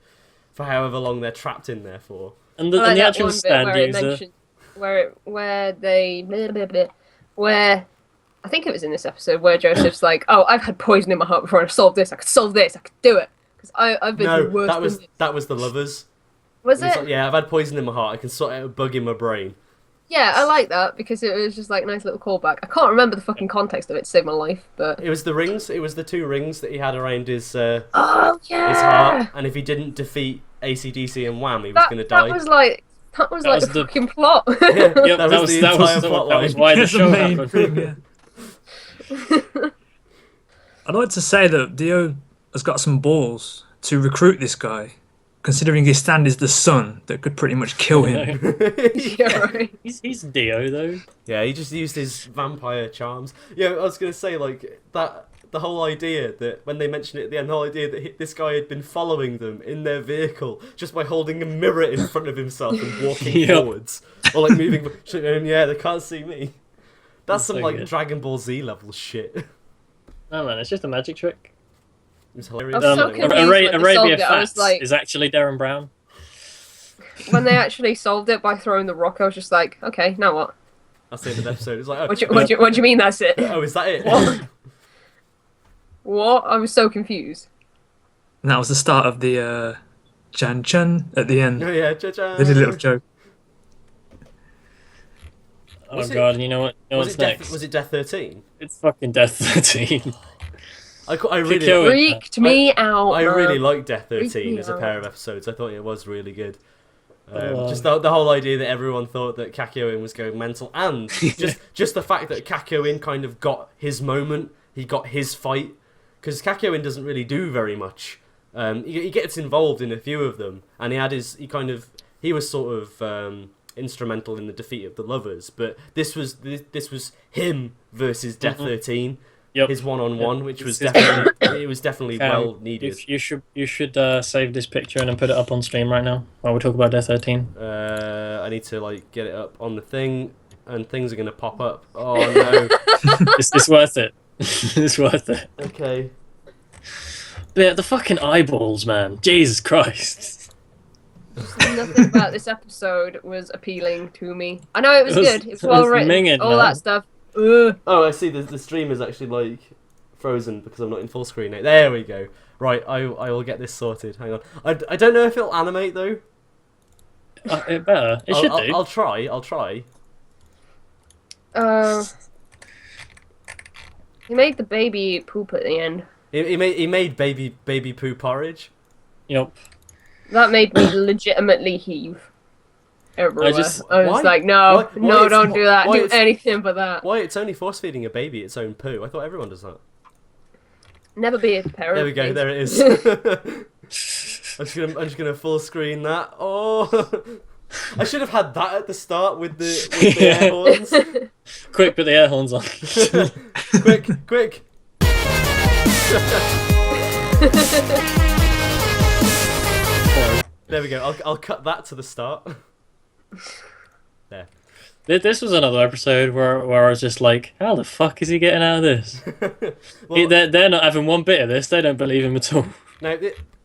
for however long they're trapped in there for.
And the actual stand user.
Where I think it was in this episode where Joseph's like, oh, I've had poison in my heart before, and I've solved this, I could solve this, I could do it. Because I've been through worse than this.
That was the lovers.
Was it?
Like, yeah, I've had poison in my heart, I can sort out a bug in my brain.
Yeah, I like that, because it was just like a nice little callback. I can't remember the fucking context of it to save my life, but...
It was the rings, it was the 2 rings that he had around his
oh, yeah!
his heart, and if he didn't defeat AC/DC and Wham, he was going to die.
That was like the fucking plot.
Yeah,
Yep,
that was the entire plot line.
That was why the show
main
happened.
thing, yeah. I'd like to say that Dio has got some balls to recruit this guy, considering his stand is the sun that could pretty much kill him.
Yeah, right.
He's Dio though.
Yeah, he just used his vampire charms. Yeah, I was going to say, like, that the whole idea that, when they mentioned it at the end, the whole idea that this guy had been following them in their vehicle just by holding a mirror in front of himself and walking forwards. Or, like, moving... Yeah, they can't see me. That's some, so like, good. Dragon Ball Z level shit.
No, man, it's just a magic trick.
It was hilarious.
I was so confused
Arabia
Fats
is actually Darren Brown.
When they actually solved it by throwing the rock, I was just like, okay, now what?
That's the end of the episode. It was like, oh,
what do you mean that's it?
Oh, is that it?
What? I was so confused.
And that was the start of the Chan Chan at the end.
Oh yeah, Cha-chan.
They did a little joke.
Oh god, you know what? What's next?
Was it Death 13?
It's fucking Death 13.
I really
freaked me out.
I really liked Death 13 as a pair of episodes. I thought it was really good. Just the whole idea that everyone thought that Kakyoin was going mental, and just the fact that Kakyoin kind of got his moment, he got his fight, because Kakyoin doesn't really do very much. He gets involved in a few of them, and he was sort of instrumental in the defeat of the lovers. But this was him versus Death 13.
Yep.
His one-on-one, which was definitely well needed.
You should save this picture and then put it up on stream right now while we talk about Death 13.
I need to like get it up on the thing, and things are gonna pop up. Oh no!
It's worth it. It's worth it.
Okay.
But yeah, the fucking eyeballs, man. Jesus Christ.
Nothing about this episode was appealing to me. I know it was good. It was well written.
Minging,
all
man.
that stuff.
Oh, I see. The stream is actually like frozen because I'm not in full screen now. There we go. Right, I will get this sorted. Hang on. I don't know if it'll animate though.
It better. It should do.
I'll try. I'll try.
He made the baby poop at the end.
He made baby poo porridge.
Yep.
That made me legitimately heave everywhere. I was
Why?
like, no,
Why
don't do that. Do
it's-
anything but that.
Why? It's only force feeding a baby its own poo. I thought everyone does that.
Never be a parent.
There we go.
please.
There it is. I'm just gonna full screen that. Oh, I should have had that at the start with the air horns.
Quick, put the air horns on.
quick. There we go. I'll cut that to the start. There.
This was another episode where I was just like, how the fuck is he getting out of this?
Well,
They're not having one bit of this. They don't believe him at all.
now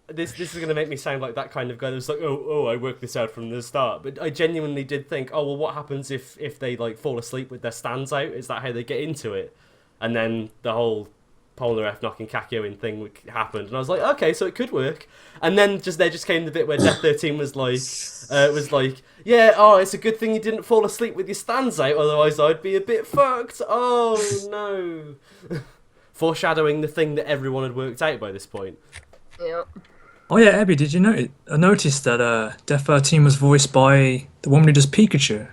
this is going to make me sound like that kind of guy that was like, oh, I worked this out from the start. But I genuinely did think, oh, well, what happens if they like fall asleep with their stands out? Is that how they get into it? And then the whole Polnareff knocking Kakyo in thing happened, and I was like, okay, so it could work. And then there came the bit where Death 13 was like, yeah, oh, it's a good thing you didn't fall asleep with your stands out, otherwise I'd be a bit fucked. Oh no. Foreshadowing the thing that everyone had worked out by this point.
Yeah.
Oh yeah, Abby, did you notice? I noticed that Death 13 was voiced by the woman who does Pikachu.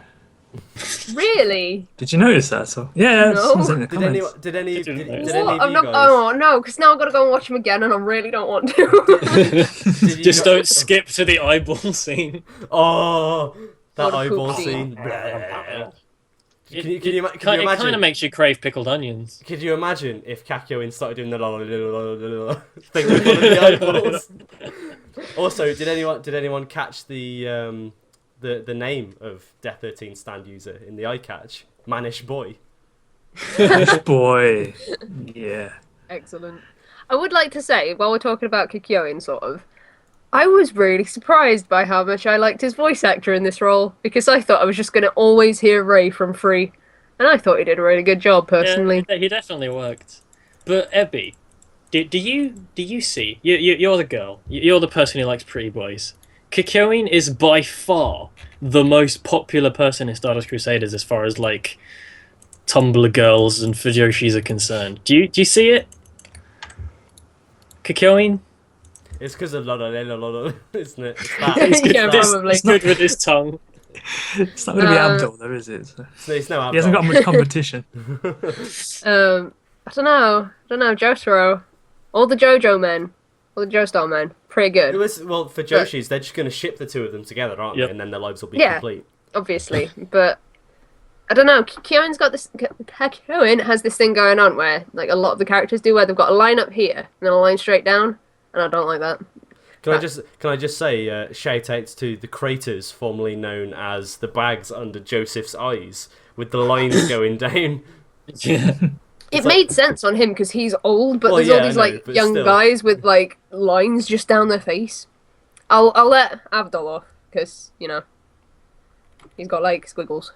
Really?
Did you notice that? So yeah,
No.
someone's in the
Did
comments.
any
What?
of you
I'm not.
guys?
Oh no, because now I've got to go and watch him again, and I really don't want to.
Did you
Just
not-
don't skip to the eyeball scene.
Oh, that
What a
eyeball
scene.
scene. Can you
It kind
imagine?
of makes you crave pickled onions.
Could you imagine if Kakyoin started doing the thing with one of the eyeballs? Also, did anyone catch the name of Death 13 stand user in the eye catch? Manish Boy.
Boy, yeah.
Excellent. I would like to say, while we're talking about Kikyoin, sort of, I was really surprised by how much I liked his voice actor in this role, because I thought I was just going to always hear Ray from Free, and I thought he did a really good job, personally.
Yeah, he definitely worked. But Ebby, do you see? You're the girl. You're the person who likes pretty boys. Kikyoin is by far the most popular person in Stardust Crusaders as far as like Tumblr girls and Fujoshis are concerned. Do you see it? Kikyoin?
It's because of isn't it? It's that.
He's good,
Yeah,
with his,
probably.
he's good with his tongue.
It's not going to be Abdul, though, is it? So
It's no
he hasn't got much competition.
I don't know, Jotaro. All the JoJo men, all the Joestar men, pretty good,
Well, for Joshis, they're just going to ship the two of them together, aren't
Yep.
they? And then their lives will be
Yeah.
complete.
obviously. But I don't know, Kyoin has this thing going on where, like a lot of the characters do, where they've got a line up here and then a line straight down, and I don't like that.
Can I just say shout outs to the craters formerly known as the bags under Joseph's eyes with the lines going down.
Yeah.
It
like-
made sense on him because he's old, but
Well,
there's
yeah,
all
I
these
know,
like
but
young
still.
guys with like lines just down their face. I'll let Abdul off because he's got like squiggles.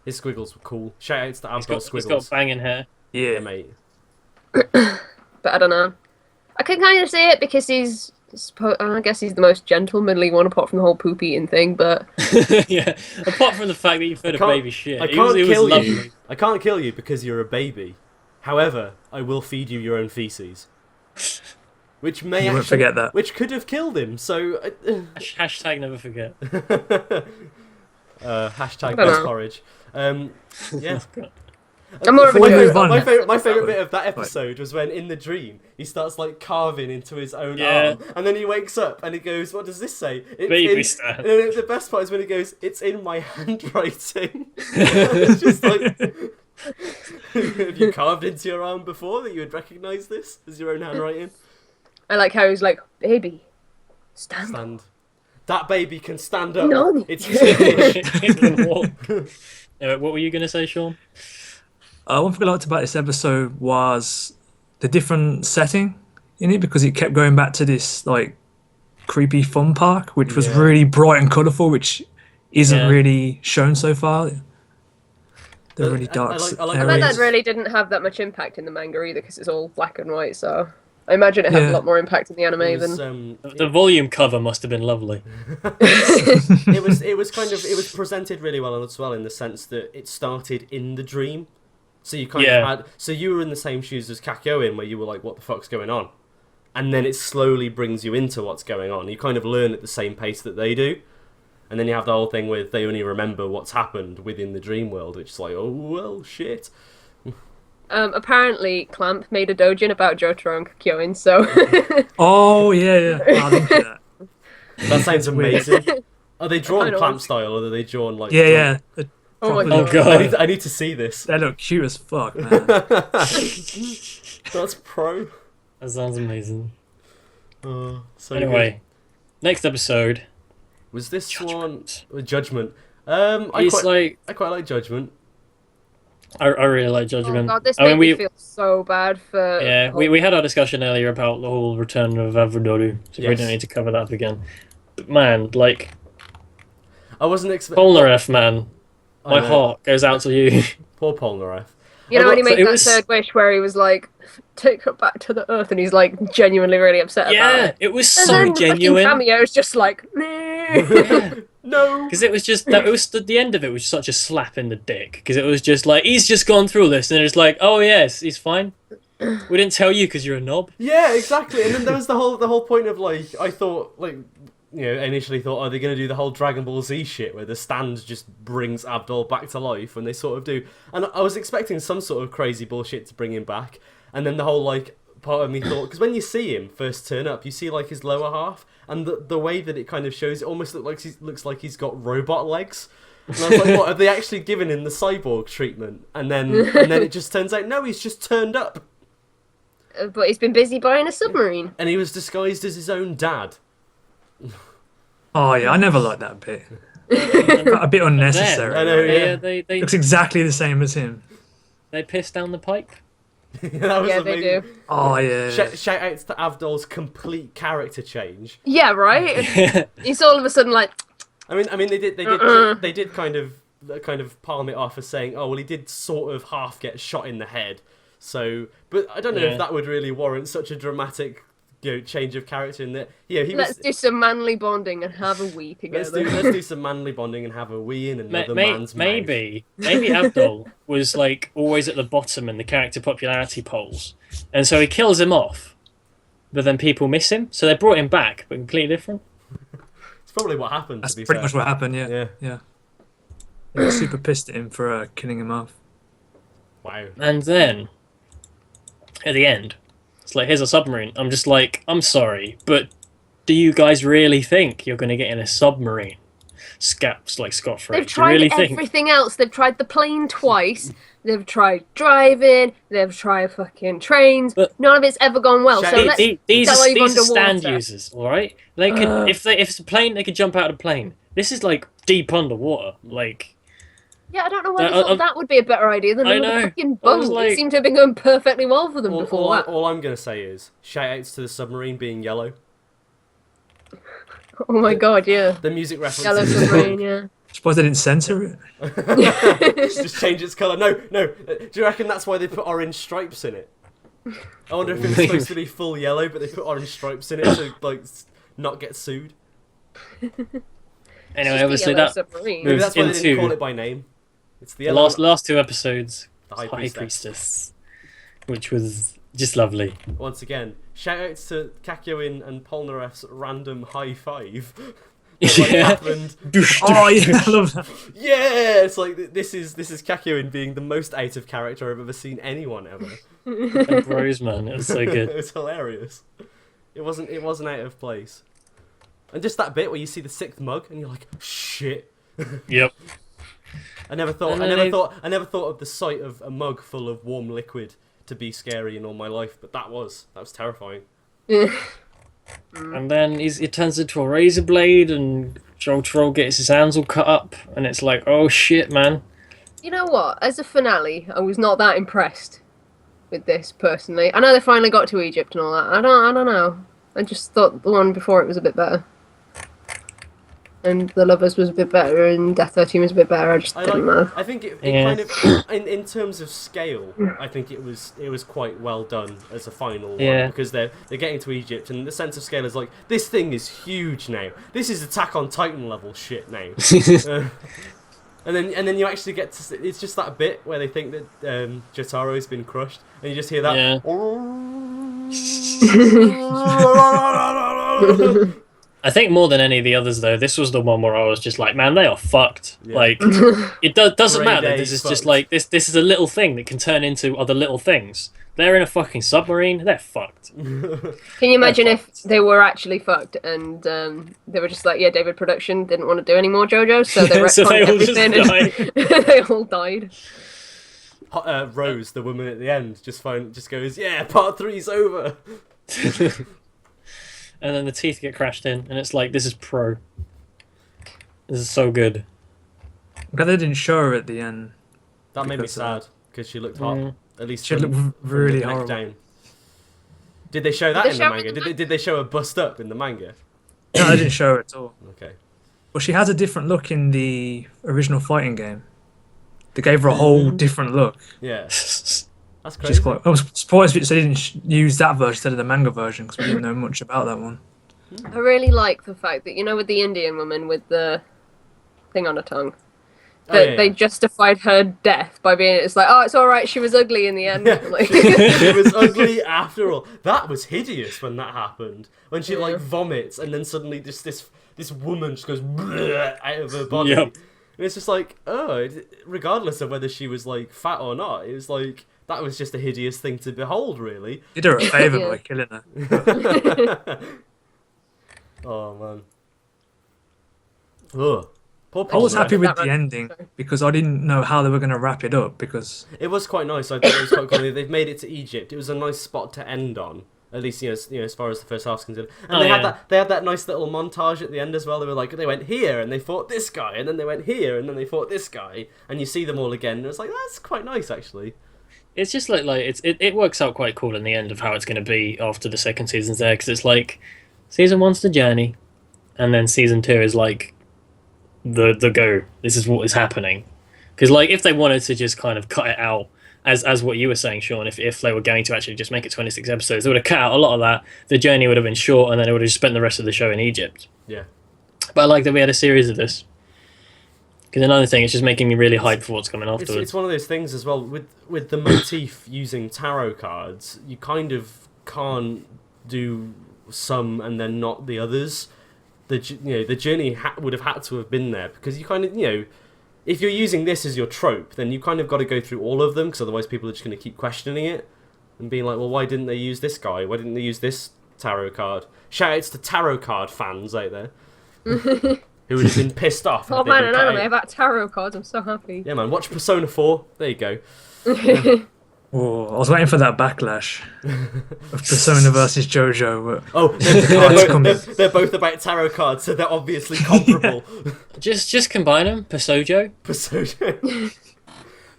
His squiggles were cool. Shout outs to
He's
Abdul
got
Squiggles.
banging hair.
Yeah,
Yeah.
mate.
But I don't know. I can kind of see it because I guess he's the most gentlemanly one apart from the whole poop eating thing. But
Yeah. Apart from the fact that you fed a
can't-
baby shit,
I
it
can't
was
kill
lovely.
you. I can't kill you because you're a baby. However, I will feed you your own feces. Which may
You won't
actually,
forget that.
which could have killed him. So
Hashtag never forget.
hashtag
I don't
best
know.
porridge. Yeah.
I'm more of a
my
Joe.
favorite,
Move on.
my favorite bit of that episode was when in the dream he starts like carving into his own
Yeah.
arm, and then he wakes up and he goes, "What does this say?" It's
Baby
in,
stab.
and then the best part is when he goes, "It's in my handwriting." It's just like, have you carved into your arm before that you would recognise this as your own handwriting?
I like how he's like, "Baby, stand."
Stand. That baby can stand up.
No.
It's finished.
It can walk. What were you going to say, Sean?
One thing I liked about this episode was the different setting in it, because it kept going back to this like creepy fun park, which was
Yeah.
really bright and colourful, which isn't
Yeah.
really shown so far. The really
I
dark
like- I like-
I bet
areas.
that really didn't have that much impact in the manga either because it's all black and white. So I imagine it has
Yeah.
a lot more impact in the anime
It was,
than.
The volume cover must have been lovely.
it was presented really well as well in the sense that it started in the dream. So you kind of had, so you were in the same shoes as Kakyoin, where you were like, what the fuck's going on? And then it slowly brings you into what's going on. You kind of learn at the same pace that they do. And then you have the whole thing with they only remember what's happened within the dream world, which is like, oh, well, shit.
Apparently, Clamp made a doujin about Jotaro and Kakyoin, so.
Oh, yeah. I'll link to that.
That sounds amazing. Are they drawn
kinda
Clamp
want-
style, or are they drawn like...
Yeah. They're
Oh my
properly-
God.
God.
I need to see this.
They look cute as fuck, man.
That's pro.
That sounds amazing.
So
Anyway, next episode.
good. Was this
Judgment.
one... Judgment. I
It's like
quite like Judgment.
I really like
Oh
Judgment.
god, this
I
made
mean,
me feel so bad for.
yeah, we had our discussion earlier about the whole return of Avrodoru, so we
Yes.
don't need to cover that up again. But man, like
I wasn't expecting...
Polnareff, man, my
know.
heart goes out to you.
Poor Polnareff.
You know when he
So
made
it
that
was-
third wish where he was like, "Take her back to the earth," and he's like genuinely really upset about
Yeah,
it.
it was
And
so
then
genuine.
Cameo's just like,
Yeah.
No!
Because it was just that it was the end of it was such a slap in the dick. Because it was just like he's just gone through this, and it's like, oh yes, he's fine. We didn't tell you because you're a knob.
Yeah, exactly. And then there was the whole point of like, I thought like, you know, initially thought, are they going to do the whole Dragon Ball Z shit where the stand just brings Abdul back to life, and they sort of do. And I was expecting some sort of crazy bullshit to bring him back, and then the whole like part of me thought, because when you see him first turn up, you see like his lower half, and the way that it kind of shows, it almost looks like he's got robot legs. And I was like, what, have they actually given him the cyborg treatment? And then it just turns out, no, he's just turned up.
but he's been busy buying a submarine.
And he was disguised as his own dad.
Oh, yeah, I never liked that bit. A bit unnecessary.
I know, yeah.
They
Looks exactly the same as him.
they piss down the pipe.
That was
Yeah, they
amazing.
do.
Oh, yeah.
Shout outs to Avdol's complete character change.
Yeah, right. He's all of a sudden like,
I mean, they did kind of palm it off as saying, oh well, he did sort of half get shot in the head. So, but I don't know
Yeah.
if that would really warrant such a dramatic, you know, change of character. In that, yeah, he
let's
was.
do some manly bonding and have a wee
Let's
together.
do some manly bonding and have a wee in another man's mouth.
Maybe Abdul was like always at the bottom in the character popularity polls, and so he kills him off, but then people miss him, so they brought him back, but completely different.
It's probably what happened.
That's
to be
pretty
fair.
much what happened, yeah.
Yeah.
They were super pissed at him for killing him off.
Wow.
And then at the end, it's like, here's a submarine. I'm just like, I'm sorry, but do you guys really think you're going to get in a submarine scot-free?
They've
Do you
tried
really think?
everything else. They've tried the plane twice. They've tried driving. They've tried fucking trains.
But-
None of it's ever gone well. So
Shane,
let's
These
dive
are stand
underwater.
users, all right? They could, if it's a plane, they could jump out of the plane. This is like deep underwater, like.
Yeah, I don't know why they
I-
thought that would be a better idea than
I
another
know.
fucking
I was
boat.
like-
It seemed to have been going perfectly well for them before
All,
that.
all I'm gonna say is shout outs to the submarine being yellow.
Oh my god, yeah.
The music
Yellow
references.
submarine, yeah.
Suppose they didn't censor it.
Just change its colour. No. Do you reckon that's why they put orange stripes in it? I wonder if it was supposed to be full yellow, but they put orange stripes in it to like not get sued.
Anyway,
It's
obviously
just a
that
yellow submarine.
Maybe
moves
that's why they didn't
into
call it by name. It's the
the
yellow.
last two episodes,
The High Priestess.
which was just lovely.
Once again, shout outs to Kakyoin and Polnareff's random high five. That, like,
Yeah.
happened.
Oh, yeah, I love that.
Yeah, it's like this is Kakyoin being the most out of character I've ever seen anyone ever.
And Bros, man, it was so
It
good.
was hilarious. It wasn't out of place. And just that bit where you see the sixth mug and you're like, shit.
Yep.
I never thought
And
I
then
never
they-
thought I never thought of the sight of a mug full of warm liquid to be scary in all my life, but that was terrifying.
And then it turns into a razor blade, and Jotaro gets his hands all cut up, and it's like, oh shit, man.
You know what? As a finale, I was not that impressed with this personally. I know they finally got to Egypt and all that. I don't know. I just thought the one before it was a bit better. and The Lovers was a bit better, and Death 13 was a bit better. I just didn't know.
I think it
Yeah.
kind of in terms of scale, I think it was quite well done as a final one,
Yeah.
because they're getting to Egypt, and the sense of scale is like, this thing is huge now. This is Attack on Titan level shit now. And then you actually get to it's just that bit where they think that Jotaro's been crushed, and you just hear that.
Yeah. I think more than any of the others, though, this was the one where I was just like, man, they are fucked.
Yeah.
Like, it doesn't
Grade
matter.
A
This is
fucked.
just like this is a little thing that can turn into other little things. They're in a fucking submarine. They're fucked.
Can you imagine if they were actually fucked and they were just like, yeah, David Production didn't want to do any more JoJo's, so they
So they
retconned
all just
everything and they all died.
Rose, the woman at the end, just goes, yeah, part 3's over.
And then the teeth get crashed in, and it's like, this is pro. This is so good.
I'm glad they didn't show her at the end.
That made me
Because,
sad, because she looked hot. At least
She
from,
looked really
from the neck
horrible.
down. Did they show that
Did
in
they
the
show
manga?
it in the
Did they show her bust up in the manga?
No, they didn't show her at all.
Okay.
Well, she has a different look in the original fighting game. They gave her a whole different look.
Yeah. That's
Which
crazy.
is quite. I was surprised they didn't use that version instead of the manga version because we didn't know much about that one.
I really like the fact that, you know, with the Indian woman with the thing on her tongue, that they justified her death by being, it's like, oh, it's alright, she was ugly in the end. Like,
She was ugly after all. That was hideous when that happened. When she like vomits and then suddenly this woman just goes out of her body.
Yep.
And it's just like, regardless of whether she was like fat or not, it was like, that was just a hideous thing to behold, really.
Did her a favour
Yeah.
by killing her.
Oh man. Ugh. Poor
I was
Pixar.
happy with
That
the
one.
ending
Sorry.
because I didn't know how they were going to wrap it up because
It was quite nice. I thought it was quite cool. They've made it to Egypt. It was a nice spot to end on. At least, as far as the first half's concerned. And they had that nice little montage at the end as well. They were like, they went here and they fought this guy, and then they went here and then they fought this guy, and you see them all again. And it's like, that's quite nice actually.
It's just like it works out quite cool in the end of how it's going to be after the second season's there, because it's like season 1's the journey, and then season 2 is like the go. This is what is happening. Because like if they wanted to just kind of cut it out, as what you were saying, Sean, if they were going to actually just make it 26 episodes, they would have cut out a lot of that. The journey would have been short, and then they would have just spent the rest of the show in Egypt.
Yeah.
But I like that we had a series of this. Because another thing, it's just making me really hyped for what's coming afterwards.
It's one of those things as well with the motif using tarot cards. You kind of can't do some and then not the others. The journey would have had to have been there, because you kind of if you're using this as your trope, then you kind of got to go through all of them, because otherwise people are just going to keep questioning it and being like, well, why didn't they use this guy? Why didn't they use this tarot card? Shout outs to tarot card fans out there. Who would have been pissed off.
oh
if they'd
man,
been
an
cut
anime
out.
about tarot cards, I'm so happy.
Yeah, man, watch Persona 4. There you go.
I was waiting for that backlash of Persona versus JoJo. But
Oh, they're both about tarot cards, so they're obviously comparable.
Just combine them, Pasojo.
Persona.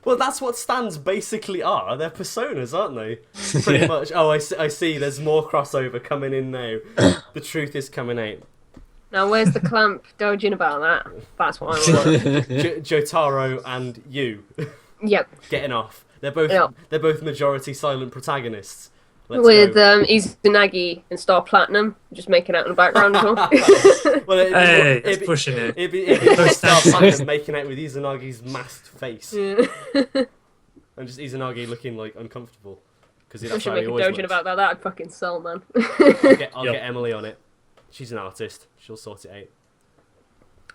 Well, that's what stands basically are. They're personas, aren't they? Pretty much. Oh, I see. There's more crossover coming in now. The truth is coming out.
Now, where's the clamp dojin about that? That's what I want.
Jotaro and you
Yep.
getting off. They're both majority silent protagonists. Let's
With
go.
Izunagi and Star Platinum just making out in the background as well.
Well,
hey, it's pushing it.
It'd be Star Platinum making out with Izunagi's masked face,
Yeah.
and just Izunagi looking like uncomfortable, because
I
that's
should
how
make
he
a
always
dojin
looks.
about that. That'd fucking sell, man.
I'll
Yep.
get Emily on it. She's an artist. She'll sort it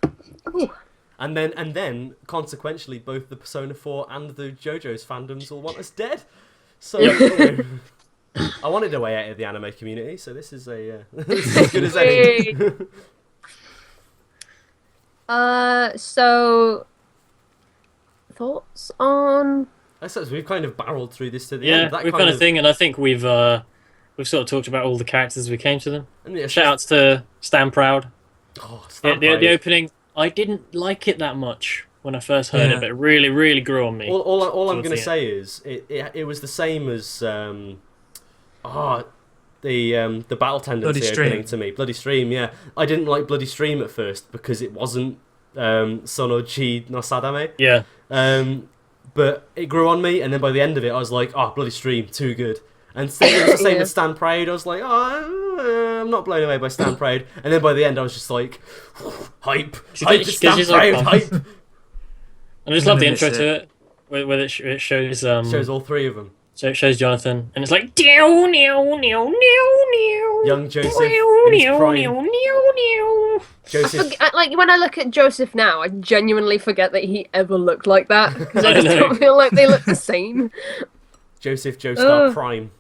out.
Ooh.
And then, consequentially, both the Persona 4 and the JoJo's fandoms will want us dead. So, I wanted a way out of the anime community, so this is this is as good as any.
So thoughts on?
I suppose we've kind of barreled through this to the
Yeah,
end. That
we've kind of thing, and I think we've sort of talked about all the characters as we came to them.
And yeah,
Shout outs to Stan Proud.
Oh,
The opening, I didn't like it that much when I first heard it, but it really, really grew on me.
All I'm
towards
going to
the
say is it was the same as the battle tendency
Bloody Stream.
opening to me. Bloody Stream, yeah. I didn't like Bloody Stream at first because it wasn't Sonoji no Sadame.
Yeah.
But it grew on me, and then by the end of it, I was like, oh, Bloody Stream, too good. And it was the same with Stand Proud. I was like, oh, I'm not blown away by Stand Proud. And then by the end, I was just like, hype, Stand Proud, hype.
And I just love the intro to it, where it shows...
shows all three of them.
So it shows Jonathan, and it's like... Young
Joseph in his prime. Joseph.
Like, when I look at Joseph now, I genuinely forget that he ever looked like that. Because I just don't feel like they look the same.
Joseph Joestar Prime.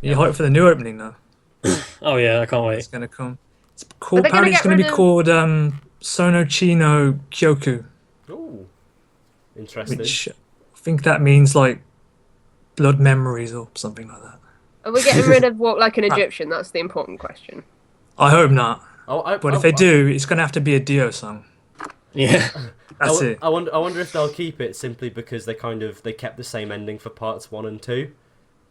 You hyped for the new opening though?
Oh yeah, I can't wait.
It's gonna come. It's called. Apparently, it's gonna be called Sonochino Kyoku.
Ooh, interesting.
Which I think that means like blood memories or something like that.
Are we getting rid of Walk Like an Egyptian? That's the important question.
I hope not. But if they do, it's gonna have to be a Dio song.
Yeah.
That's it.
I wonder if they'll keep it simply because they kept the same ending for parts 1 and 2.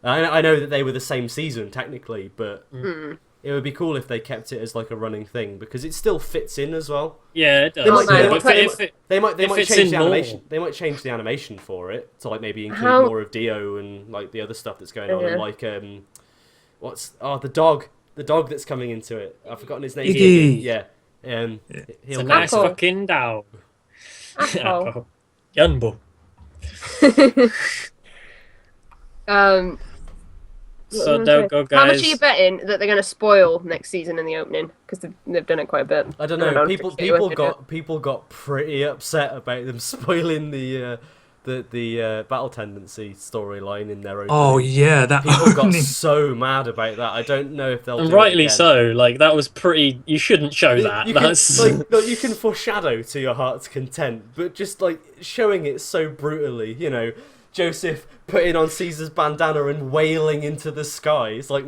I know that they were the same season technically, but it would be cool if they kept it as like a running thing because it still fits in as well.
Yeah, it does.
They might change the animation. They might change the animation for it to like maybe include more of Dio and like the other stuff that's going on. And like the dog that's coming into it. I've forgotten his name.
Iggy.
Yeah.
It's a nice fucking dog.
Apple.
Yunbo. So don't go, guys.
How much are you betting that they're going to spoil next season in the opening? Because they've done it quite a bit.
I don't know. People got pretty upset about them spoiling the battle tendency storyline in their opening.
Oh yeah, that
people got so mad about that. I don't know if they'll.
And
do
rightly
it again.
so. Like that was pretty. You shouldn't show that.
You can foreshadow to your heart's content, but just like showing it so brutally, you know. Joseph putting on Caesar's bandana and wailing into the sky. It's like,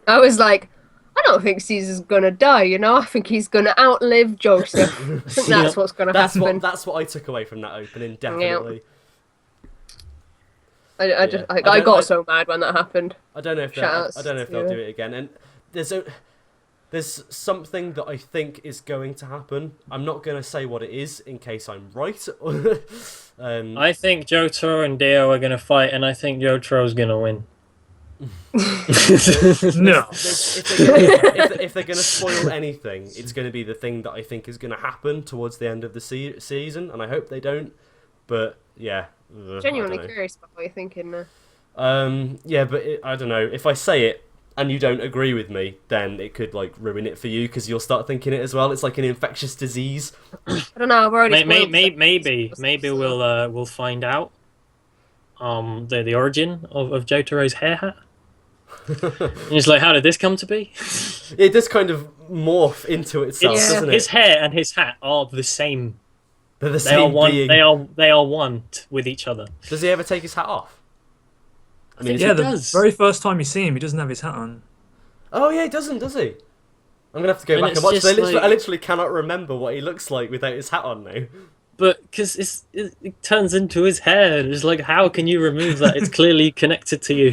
I was like, I don't think Caesar's gonna die, you know? I think he's gonna outlive Joseph. I think that's what's gonna happen.
That's what I took away from that opening, definitely.
Yeah. I got so mad when that happened.
I don't know if they'll do it again. And there's something that I think is going to happen. I'm not going to say what it is in case I'm right.
I think Jotaro and Dio are going to fight, and I think Jotaro's going to win.
No.
If they're going to spoil anything, it's going to be the thing that I think is going to happen towards the end of the season, and I hope they don't. But yeah,
genuinely curious about what you're thinking there.
Yeah, but I don't know. If I say it and you don't agree with me, then it could like ruin it for you because you'll start thinking it as well. It's like an infectious disease.
I don't know. I've already
maybe we'll find out. The origin of Jotaro's hair hat. And it's like, how did this come to be?
It does kind of morph into itself, doesn't it?
His hair and his hat are the same.
They're the same being.
They are one with each other.
Does he ever take his hat off?
I mean,
yeah, the very first time you see him, he doesn't have his hat on.
Oh yeah, he doesn't, does he? I'm gonna have to go back and watch. I literally cannot remember what he looks like without his hat on now.
But because it turns into his hair, it's like, how can you remove that? It's clearly connected to you.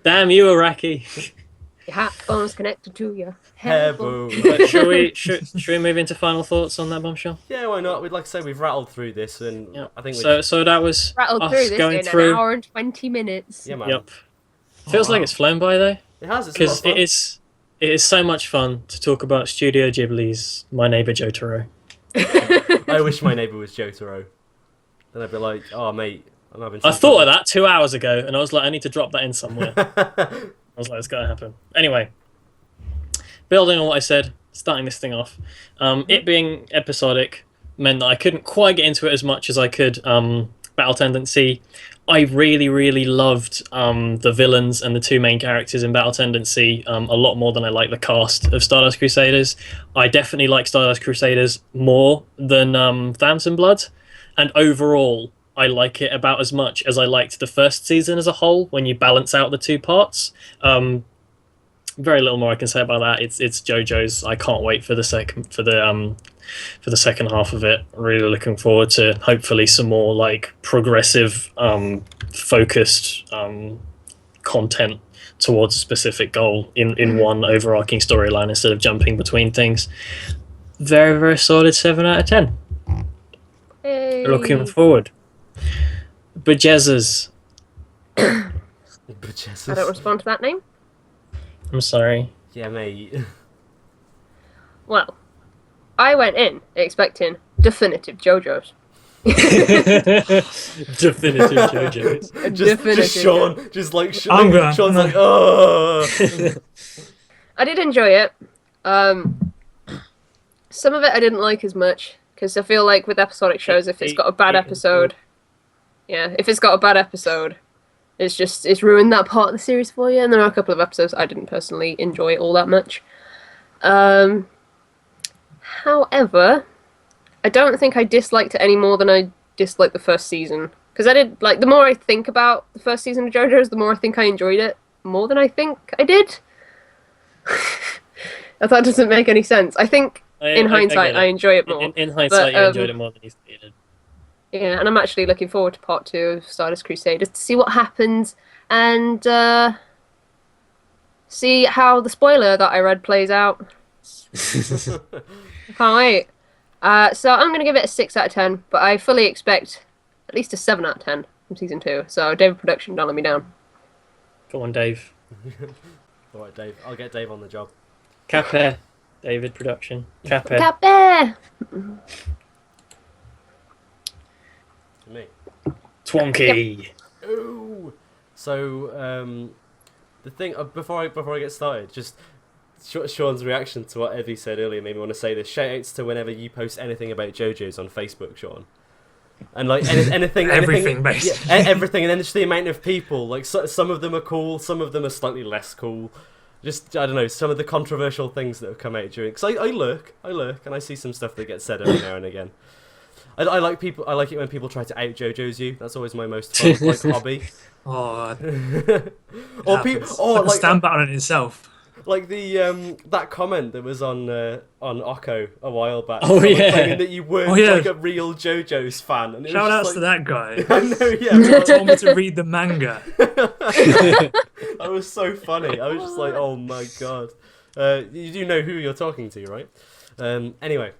Damn you, Araki.
Your hat bone's connected to your
hair bone.
Should we move into final thoughts on that bombshell?
Yeah, why not? We'd like to say we've rattled through this, and I think
so that was
rattled
us
through this
going
in
through
an hour and 20 minutes.
Yeah, man.
Yep. Feels like it's flown by though.
It has.
Because it is so much fun to talk about Studio Ghibli's My Neighbor Jotaro.
I wish my neighbour was Jotaro. Then I'd be like, oh mate, I'm having.
I thought of that 2 hours ago, and I was like, I need to drop that in somewhere. I was like, it's gotta happen. Anyway, building on what I said, starting this thing off, it being episodic meant that I couldn't quite get into it as much as I could. Battle Tendency. I really, really loved the villains and the two main characters in Battle Tendency a lot more than I like the cast of Stardust Crusaders. I definitely like Stardust Crusaders more than Phantom Blood, and overall I like it about as much as I liked the first season as a whole when you balance out the two parts. Very little more I can say about that. It's JoJo's. I can't wait for the second half of it. Really looking forward to hopefully some more like progressive, focused content towards a specific goal in one overarching storyline instead of jumping between things. Very, very solid 7 out of 10.
Hey.
Looking forward. Bejezzers.
I don't respond to that name.
I'm sorry.
Yeah, mate.
Well, I went in expecting definitive JoJo's.
Definitive JoJo's.
Just Sean, just like
I'm gonna-
Sean's like, oh.
I did enjoy it. Some of it I didn't like as much because I feel like with episodic shows, if it's got a bad episode, if it's got a bad episode, it's ruined that part of the series for you. And there are a couple of episodes I didn't personally enjoy all that much. However, I don't think I disliked it any more than I disliked the first season. Because I did, like, the more I think about the first season of JoJo's, the more I think I enjoyed it more than I think I did. That doesn't make any sense. I think, in hindsight, I enjoy it more.
In hindsight,
But,
you enjoyed it more than you did.
Yeah, and I'm actually looking forward to part 2 of Stardust Crusaders to see what happens and see how the spoiler that I read plays out. I can't wait. So I'm going to give it a 6 out of 10, but I fully expect at least a 7 out of 10 from season 2. So David Production, don't let me down.
Go on, Dave.
All right, Dave. I'll get Dave on the job.
Capé. David Production. Capé.
Capé!
To me.
Twonky.
Ooh. So the thing before I get started, just Sean's reaction to what Evie said earlier made me want to say this. Shout outs to whenever you post anything about JoJo's on Facebook, Sean. And like anything,
Everything, basically.
everything, and then just the amount of people. Like some of them are cool, some of them are slightly less cool. Just I don't know, some of the controversial things that have come out during. Because I lurk, and I see some stuff that gets said every now and again. I like people. I like it when people try to out JoJo's you. That's always my most fun hobby.
Oh,
Or people,
like a stand battle in itself.
Like the that comment that was on OKKO a while back.
Oh, yeah.
Claiming that you weren't like a real JoJo's fan. And it
Shout
was
outs
just
to
like,
that guy.
I know, yeah.
He told me to read the manga.
That was so funny. I was just like, oh my god. You do know who you're talking to, right? Anyway,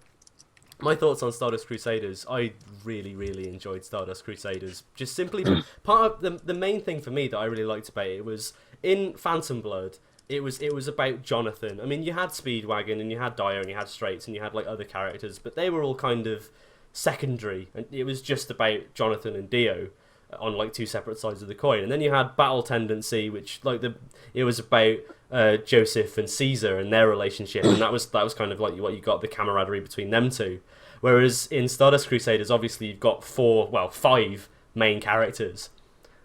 my thoughts on Stardust Crusaders. I really, really enjoyed Stardust Crusaders. Just simply part of the main thing for me that I really liked about it was in Phantom Blood. It was about Jonathan. I mean, you had Speedwagon and you had Dio and you had Straits and you had like other characters, but they were all kind of secondary, and it was just about Jonathan and Dio on like two separate sides of the coin. And then you had Battle Tendency, which it was about Joseph and Caesar and their relationship, and that was kind of like what you got, the camaraderie between them two. Whereas in Stardust Crusaders, obviously you've got 5 main characters,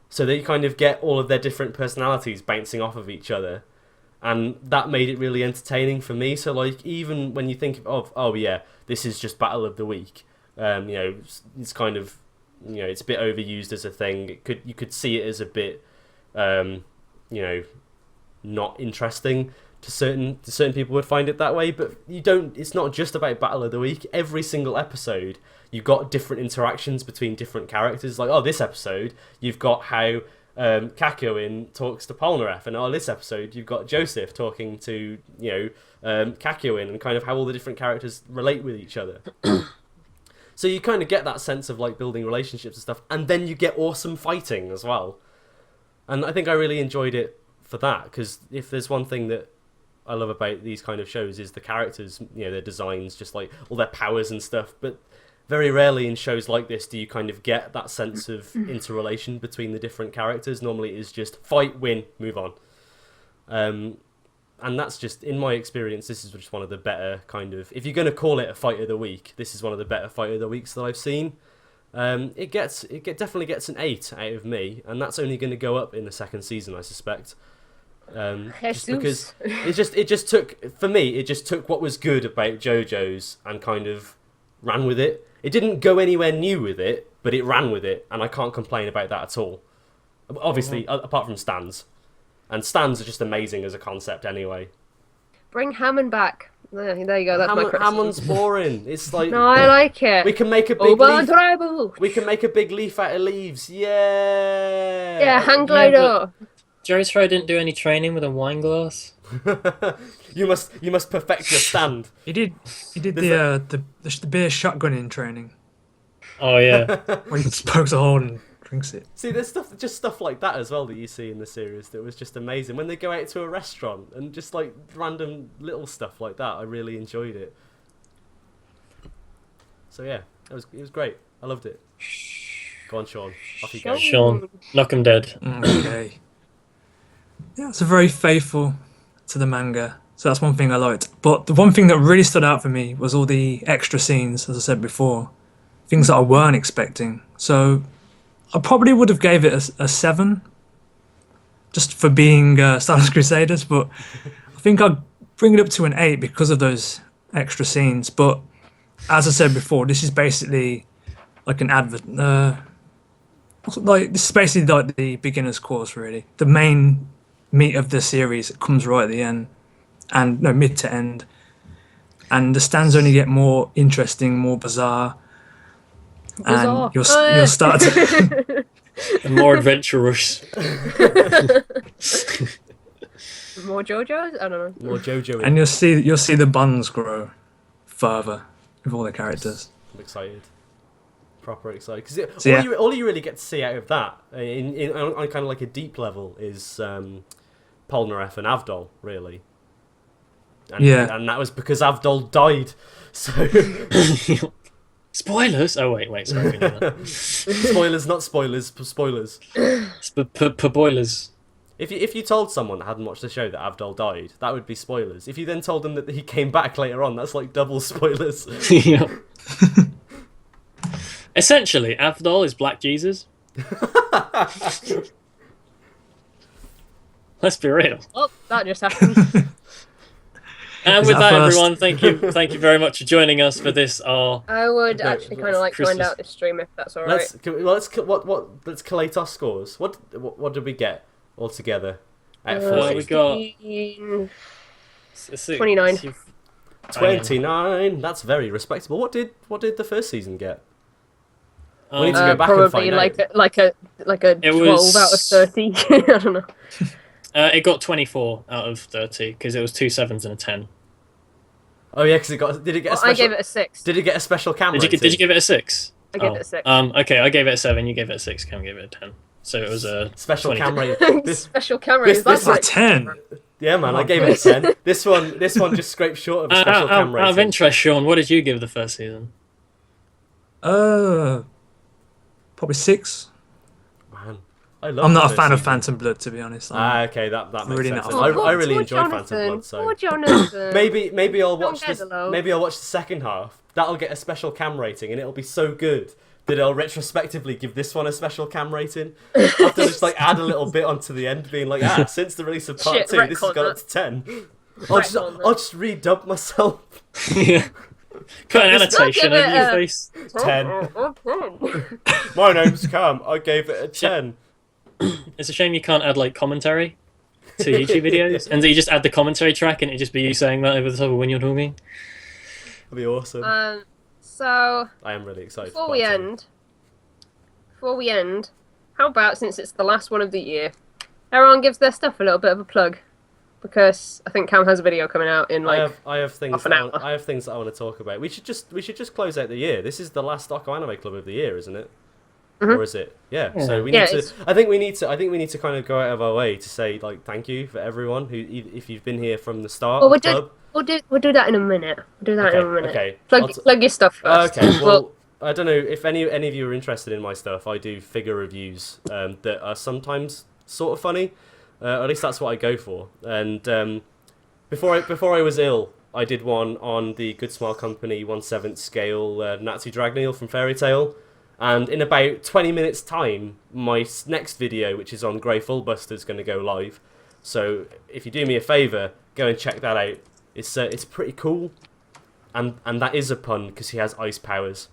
so that you kind of get all of their different personalities bouncing off of each other. And that made it really entertaining for me. So, like, even when you think of, oh yeah, this is just Battle of the Week, it's kind of, it's a bit overused as a thing. You could see it as a bit, not interesting to certain people would find it that way. But you don't. It's not just about Battle of the Week. Every single episode, you've got different interactions between different characters. Like, this episode, you've got how Kakyoin talks to Polnareff, and this episode you've got Joseph talking to Kakyoin, and kind of how all the different characters relate with each other. So you kind of get that sense of like building relationships and stuff, and then you get awesome fighting as well. And I think I really enjoyed it for that, because if there's one thing that I love about these kind of shows is the characters, their designs, just like all their powers and stuff. But very rarely in shows like this do you kind of get that sense of interrelation between the different characters. Normally it is just fight, win, move on. And that's just, in my experience, this is just one of the better kind of... If you're going to call it a fight of the week, this is one of the better fight of the weeks that I've seen. It definitely gets an 8 out of me, and that's only going to go up in the second season, I suspect. Just because it just took, for me, it just took what was good about JoJo's and kind of ran with it. It didn't go anywhere new with it, but it ran with it, and I can't complain about that at all. Obviously, apart from stands. And stands are just amazing as a concept anyway.
Bring Hammond back. There you go, that's my criticism.
Hammond's boring. It's like...
No, I like it.
We can make a big leaf. We can make a big leaf out of leaves. Yeah!
Yeah, hang glider.
Jotaro didn't do any training with a wine glass.
You must perfect your stand.
He did the beer shotgunning training,
Oh yeah.
where he pokes a hole and drinks it.
See, there's stuff like that as well that you see in the series that was just amazing. When they go out to a restaurant and just like random little stuff like that, I really enjoyed it. So yeah, it was great. I loved it. Go on, Sean. Off you go.
Sean, knock him dead.
Okay. Yeah, it's very faithful to the manga. So that's one thing I liked. But the one thing that really stood out for me was all the extra scenes, as I said before. Things that I weren't expecting. So I probably would have gave it a 7. Just for being Stardust Crusaders. But I think I'd bring it up to an 8 because of those extra scenes. But as I said before, this is basically like an advert. This is basically like the beginner's course, really. The main meat of the series comes right at the end, and no, mid to end. And the stands only get more interesting, more bizarre, and you'll start to
And more adventurous.
More JoJo's? I don't know.
More JoJo.
and you'll see the bonds grow further with all the characters.
I'm excited. Proper excited. Because
So, yeah.
all you really get to see out of that, on kind of like a deep level, is Polnareff and Avdol, really. And,
Yeah.
And that was because Avdol died. So
Spoilers? Oh wait, sorry. We know that.
spoilers, not spoilers, spoilers.
Boilers.
If you told someone that hadn't watched the show that Avdol died, that would be spoilers. If you then told them that he came back later on, that's like double spoilers.
Yeah. Essentially, Avdol is Black Jesus. Let's be real.
Oh, that just happened.
And
Is
with
that
that,
first?
everyone, thank you very much for joining us for this.
I would
No,
actually kind of like to find
Christmas.
out this stream if that's alright.
Let's collate our scores. What did we get altogether out of
Uh,
40?
we got
29.
29. That's very respectable. What did the first season get? We need to
Um,
go back and
Probably
find out.
like a
It
12
was-
out of 30. I don't know.
it got 24 out of 30 because it was 2 7s and a 10.
Oh yeah, because did it get a
Well,
special?
I gave it a 6.
Did it get a special camera?
Did you give it a 6?
I gave it a 6.
Okay, I gave it a 7. You gave it a 6. Cam gave it a 10. So it was a
special
20.
camera? This,
Special camera.
this-
Is that
this
It's a
like
10.
yeah, man, I gave it a 10. This one just scraped short of a special camera.
Out of interest, Sean, what did you give the first season?
Probably 6.
Man, I love.
I'm
the
not a
first
fan of
season.
Phantom Blood, to be honest.
Okay, that makes
Really
sense.
not.
I really
Poor
enjoyed
Jonathan.
Phantom Blood, so
Poor Jonathan.
maybe I'll watch
get
this.
the love.
Maybe I'll watch the second half. That'll get a special cam rating, and it'll be so good that I'll retrospectively give this one a special cam rating. I have to just like add a little bit onto the end, being like, since the release of part
Shit,
2, this has
retcon
gone
that.
up to 10.
Retcon that.
I'll just redub myself.
Yeah. Put an
This-
annotation
Give it
over your
a-
face.
10. My name's Cam. I gave it a 10.
It's a shame you can't add like commentary to YouTube videos, and that you just add the commentary track, and it just be you saying that over the top of when you're talking.
That'd be awesome.
So
I am really excited.
before
for
we
part 2.
end, how about, since it's the last one of the year, everyone gives their stuff a little bit of a plug, because I think Cam has a video coming out in like
I have things.
half an
that
hour.
I have things that I want to talk about. We should just close out the year. This is the last OKKO Anime Club of the year, isn't it?
Mhm.
Or is it? Yeah. So we
Yeah,
need to.
it's-
I think we need to kind of go out of our way to say like thank you for everyone who, if you've been here from the start
Well,
of the club.
we'll do that in a minute. We'll do that in a minute.
Okay.
Plug your stuff first.
Okay. Well, I don't know if any of you are interested in my stuff. I do figure reviews that are sometimes sort of funny. At least that's what I go for. And before I was ill, I did one on the Good Smile Company 1/7 scale Natsu Dragneel from Fairy Tail. And in about 20 minutes' time, my next video, which is on Grey Fullbuster, is going to go live. So if you do me a favour, go and check that out. It's pretty cool, and that is a pun because he has ice powers.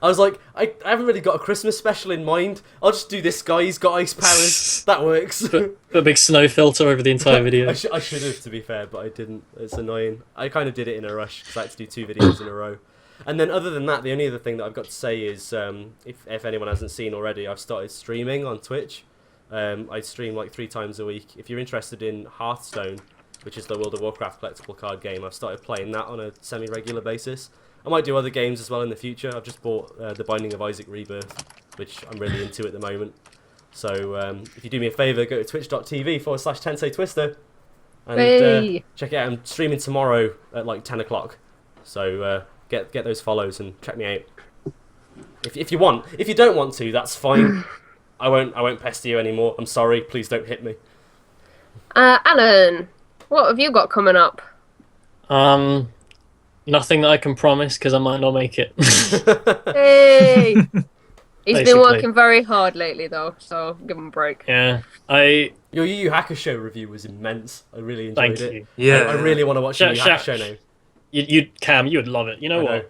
I was like, I haven't really got a Christmas special in mind. I'll just do this guy. He's got ice powers. That works.
Put a big snow filter over the entire video.
I should have, to be fair, but I didn't. It's annoying. I kind of did it in a rush because I had to do 2 videos in a row. And then other than that, the only other thing that I've got to say is, if anyone hasn't seen already, I've started streaming on Twitch. I stream like 3 times a week. If you're interested in Hearthstone, which is the World of Warcraft collectible card game, I've started playing that on a semi-regular basis. I might do other games as well in the future. I've just bought The Binding of Isaac Rebirth, which I'm really into at the moment. So if you do me a favour, go to twitch.tv/Tensei Twister and check it out. I'm streaming tomorrow at like 10 o'clock. So get those follows and check me out. If you want. If you don't want to, that's fine. I won't pester you anymore. I'm sorry. Please don't hit me.
Alan, what have you got coming up?
Nothing that I can promise because I might not make it.
Hey! He's
Basically.
been working very hard lately, though, so give him a break.
Yeah,
Your Yu Yu Hakusho review was immense. I really enjoyed
thank
it.
you.
Yeah.
I really want to watch Yu Yu Hakusho now.
You Cam, you would love it. You know
I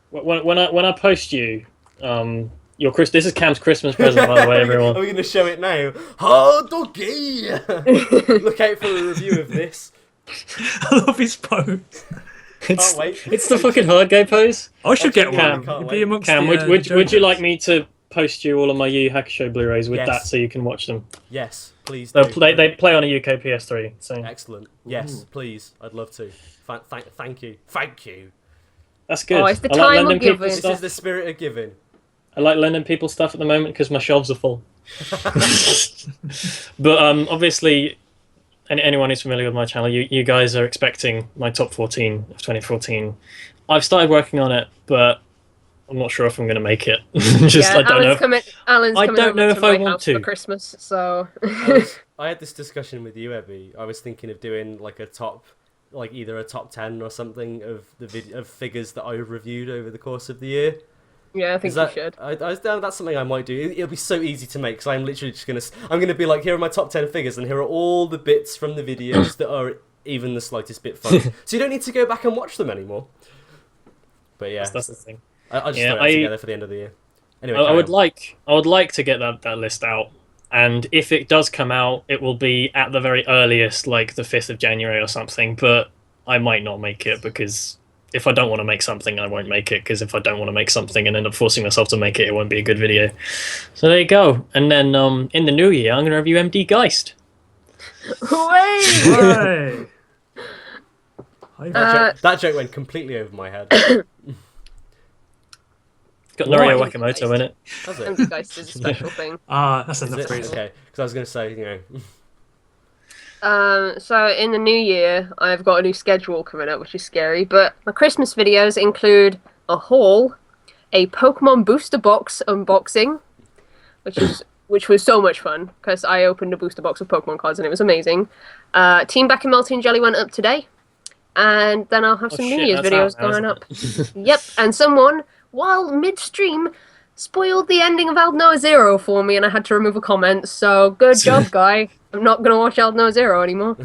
what? When I post you, this is Cam's Christmas present, by the way, everyone.
Are we going to show it now? Hadoke! Look out for a review of this.
I love his pose.
Can't wait.
It's the fucking hard game pose.
I should get
Cam,
one. You'd be amongst
Cam,
the,
would
the
you
JoJo's.
like me to post you all of my Yu Yu Hakusho Blu-rays with
Yes.
that so you can watch them?
Yes, please do.
They play on a UK PS3. So
Excellent. Yes, please. I'd love to. Thank you. Thank you.
that's good.
Oh, it's the
I like
time of
lending people
giving.
This
stuff.
is the spirit of giving.
I like lending people stuff at the moment because my shelves are full. But obviously, anyone who's familiar with my channel, you guys are expecting my top 14 of 2014. I've started working on it, but I'm not sure if I'm going to make it. I don't know.
Alan's
I
coming
don't
over
know
to
if
my
I want
house
to.
for Christmas, so...
I had this discussion with you, Abby. I was thinking of doing like either a top 10 or something of of figures that I reviewed over the course of the year.
Yeah, I think you should.
That's something I might do. It'll be so easy to make because I'm literally just I'm gonna be like, here are my top 10 figures, and here are all the bits from the videos that are even the slightest bit fun. So you don't need to go back and watch them anymore. But yeah,
That's the thing.
I just throw it together for the end of the year. Anyway,
I would like to get that list out, and if it does come out, it will be at the very earliest, like the 5th of January or something. But I might not make it because if I don't want to make something, I won't make it. Because if I don't want to make something and end up forcing myself to make it, it won't be a good video. So there you go. And then in the new year, I'm going to review MD Geist.
Wait!
Hey.
That joke went completely over my head.
Got Norio
What?
Wakamoto in it.
Has it?
MD Geist is a special thing.
That's
Is
enough
it?
praise.
Okay, because I was going to say,
So in the new year, I've got a new schedule coming up, which is scary. But my Christmas videos include a haul, a Pokemon booster box unboxing, which was so much fun because I opened a booster box of Pokemon cards and it was amazing. Team Back and Melting Jelly went up today, and then I'll have some New Year's videos going up. Yep, and someone, while midstream, spoiled the ending of Aldnoah Zero for me, and I had to remove a comment. So good job, guy. I'm not gonna watch Aldnoah Zero anymore.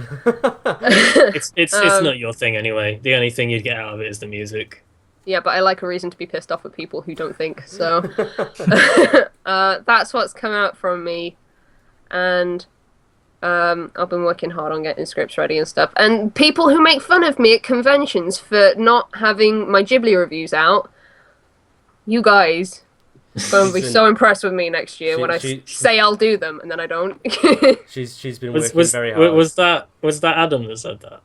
It's not your thing anyway. The only thing you'd get out of it is the music.
Yeah, but I like a reason to be pissed off at people who don't think. So that's what's come out from me, and I've been working hard on getting scripts ready and stuff. And people who make fun of me at conventions for not having my Ghibli reviews out, you guys are going to be so impressed with me next year when I say I'll do them and then I don't.
she's been working very hard.
Was that Adam that said that?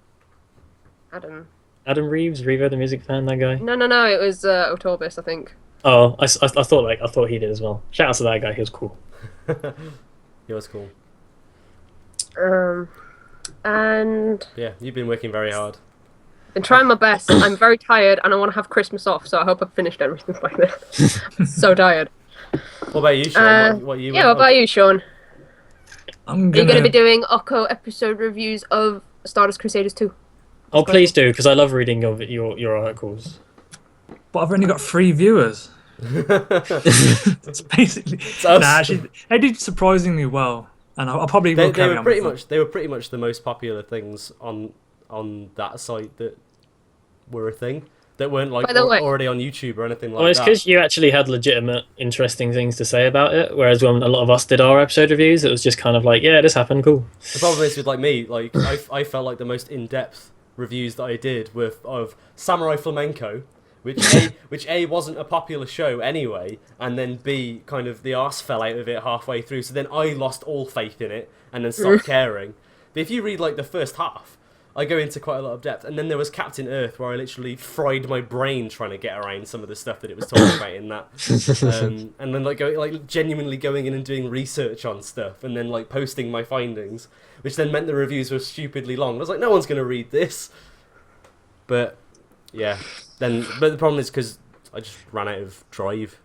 Adam
Reeves, Revo the music fan, that guy.
No, it was Otobis, I think.
Oh, I thought he did as well. Shout out to that guy, he was cool.
He was cool.
And
Yeah, you've been working very hard.
been trying my best. I'm very tired and I want to have Christmas off, so I hope I've finished everything by then. So tired.
What about you, Sean? What
What about you, Sean?
I'm
Are you
gonna.
going to be doing OKKO episode reviews of Stardust Crusaders 2?
Oh, please do, because I love reading your articles.
But I've only got 3 viewers. It's basically.
us.
Nah, actually, they did surprisingly well, and I'll probably will
They
carry
were
on
pretty
with
much. They were pretty much the most popular things on that site that were a thing. That weren't like
By the way-
already on YouTube or anything like
Well, it's
that.
because you actually had legitimate, interesting things to say about it, whereas when a lot of us did our episode reviews, it was just kind of like, yeah, this happened, cool.
The problem is with like me, like I felt like the most in-depth reviews that I did were of Samurai Flamenco, which A wasn't a popular show anyway, and then B kind of the arse fell out of it halfway through. So then I lost all faith in it and then stopped caring. But if you read like the first half, I go into quite a lot of depth, and then there was Captain Earth, where I literally fried my brain trying to get around some of the stuff that it was talking about in that, and then genuinely going in and doing research on stuff, and then like posting my findings, which then meant the reviews were stupidly long. I was like, no one's going to read this, but yeah. But the problem is because I just ran out of drive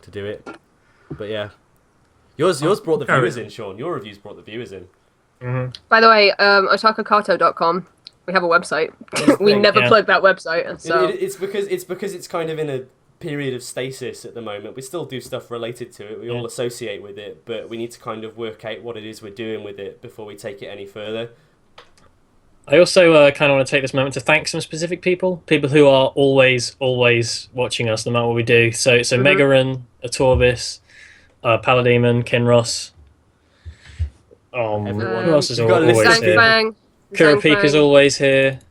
to do it. But yeah, yours brought the viewers in, Sean. Your reviews brought the viewers in.
Mm-hmm.
By the way, otakukato.com. We have a website. We never plug that website. So
it's because it's kind of in a period of stasis at the moment. We still do stuff related to it. We all associate with it, but we need to kind of work out what it is we're doing with it before we take it any further.
I also kind of want to take this moment to thank some specific people who are always watching us no matter what we do. So Megaran, Atorbis, Palademon, Kinross. Who else is always here?
Bang.
Kurapika's always here.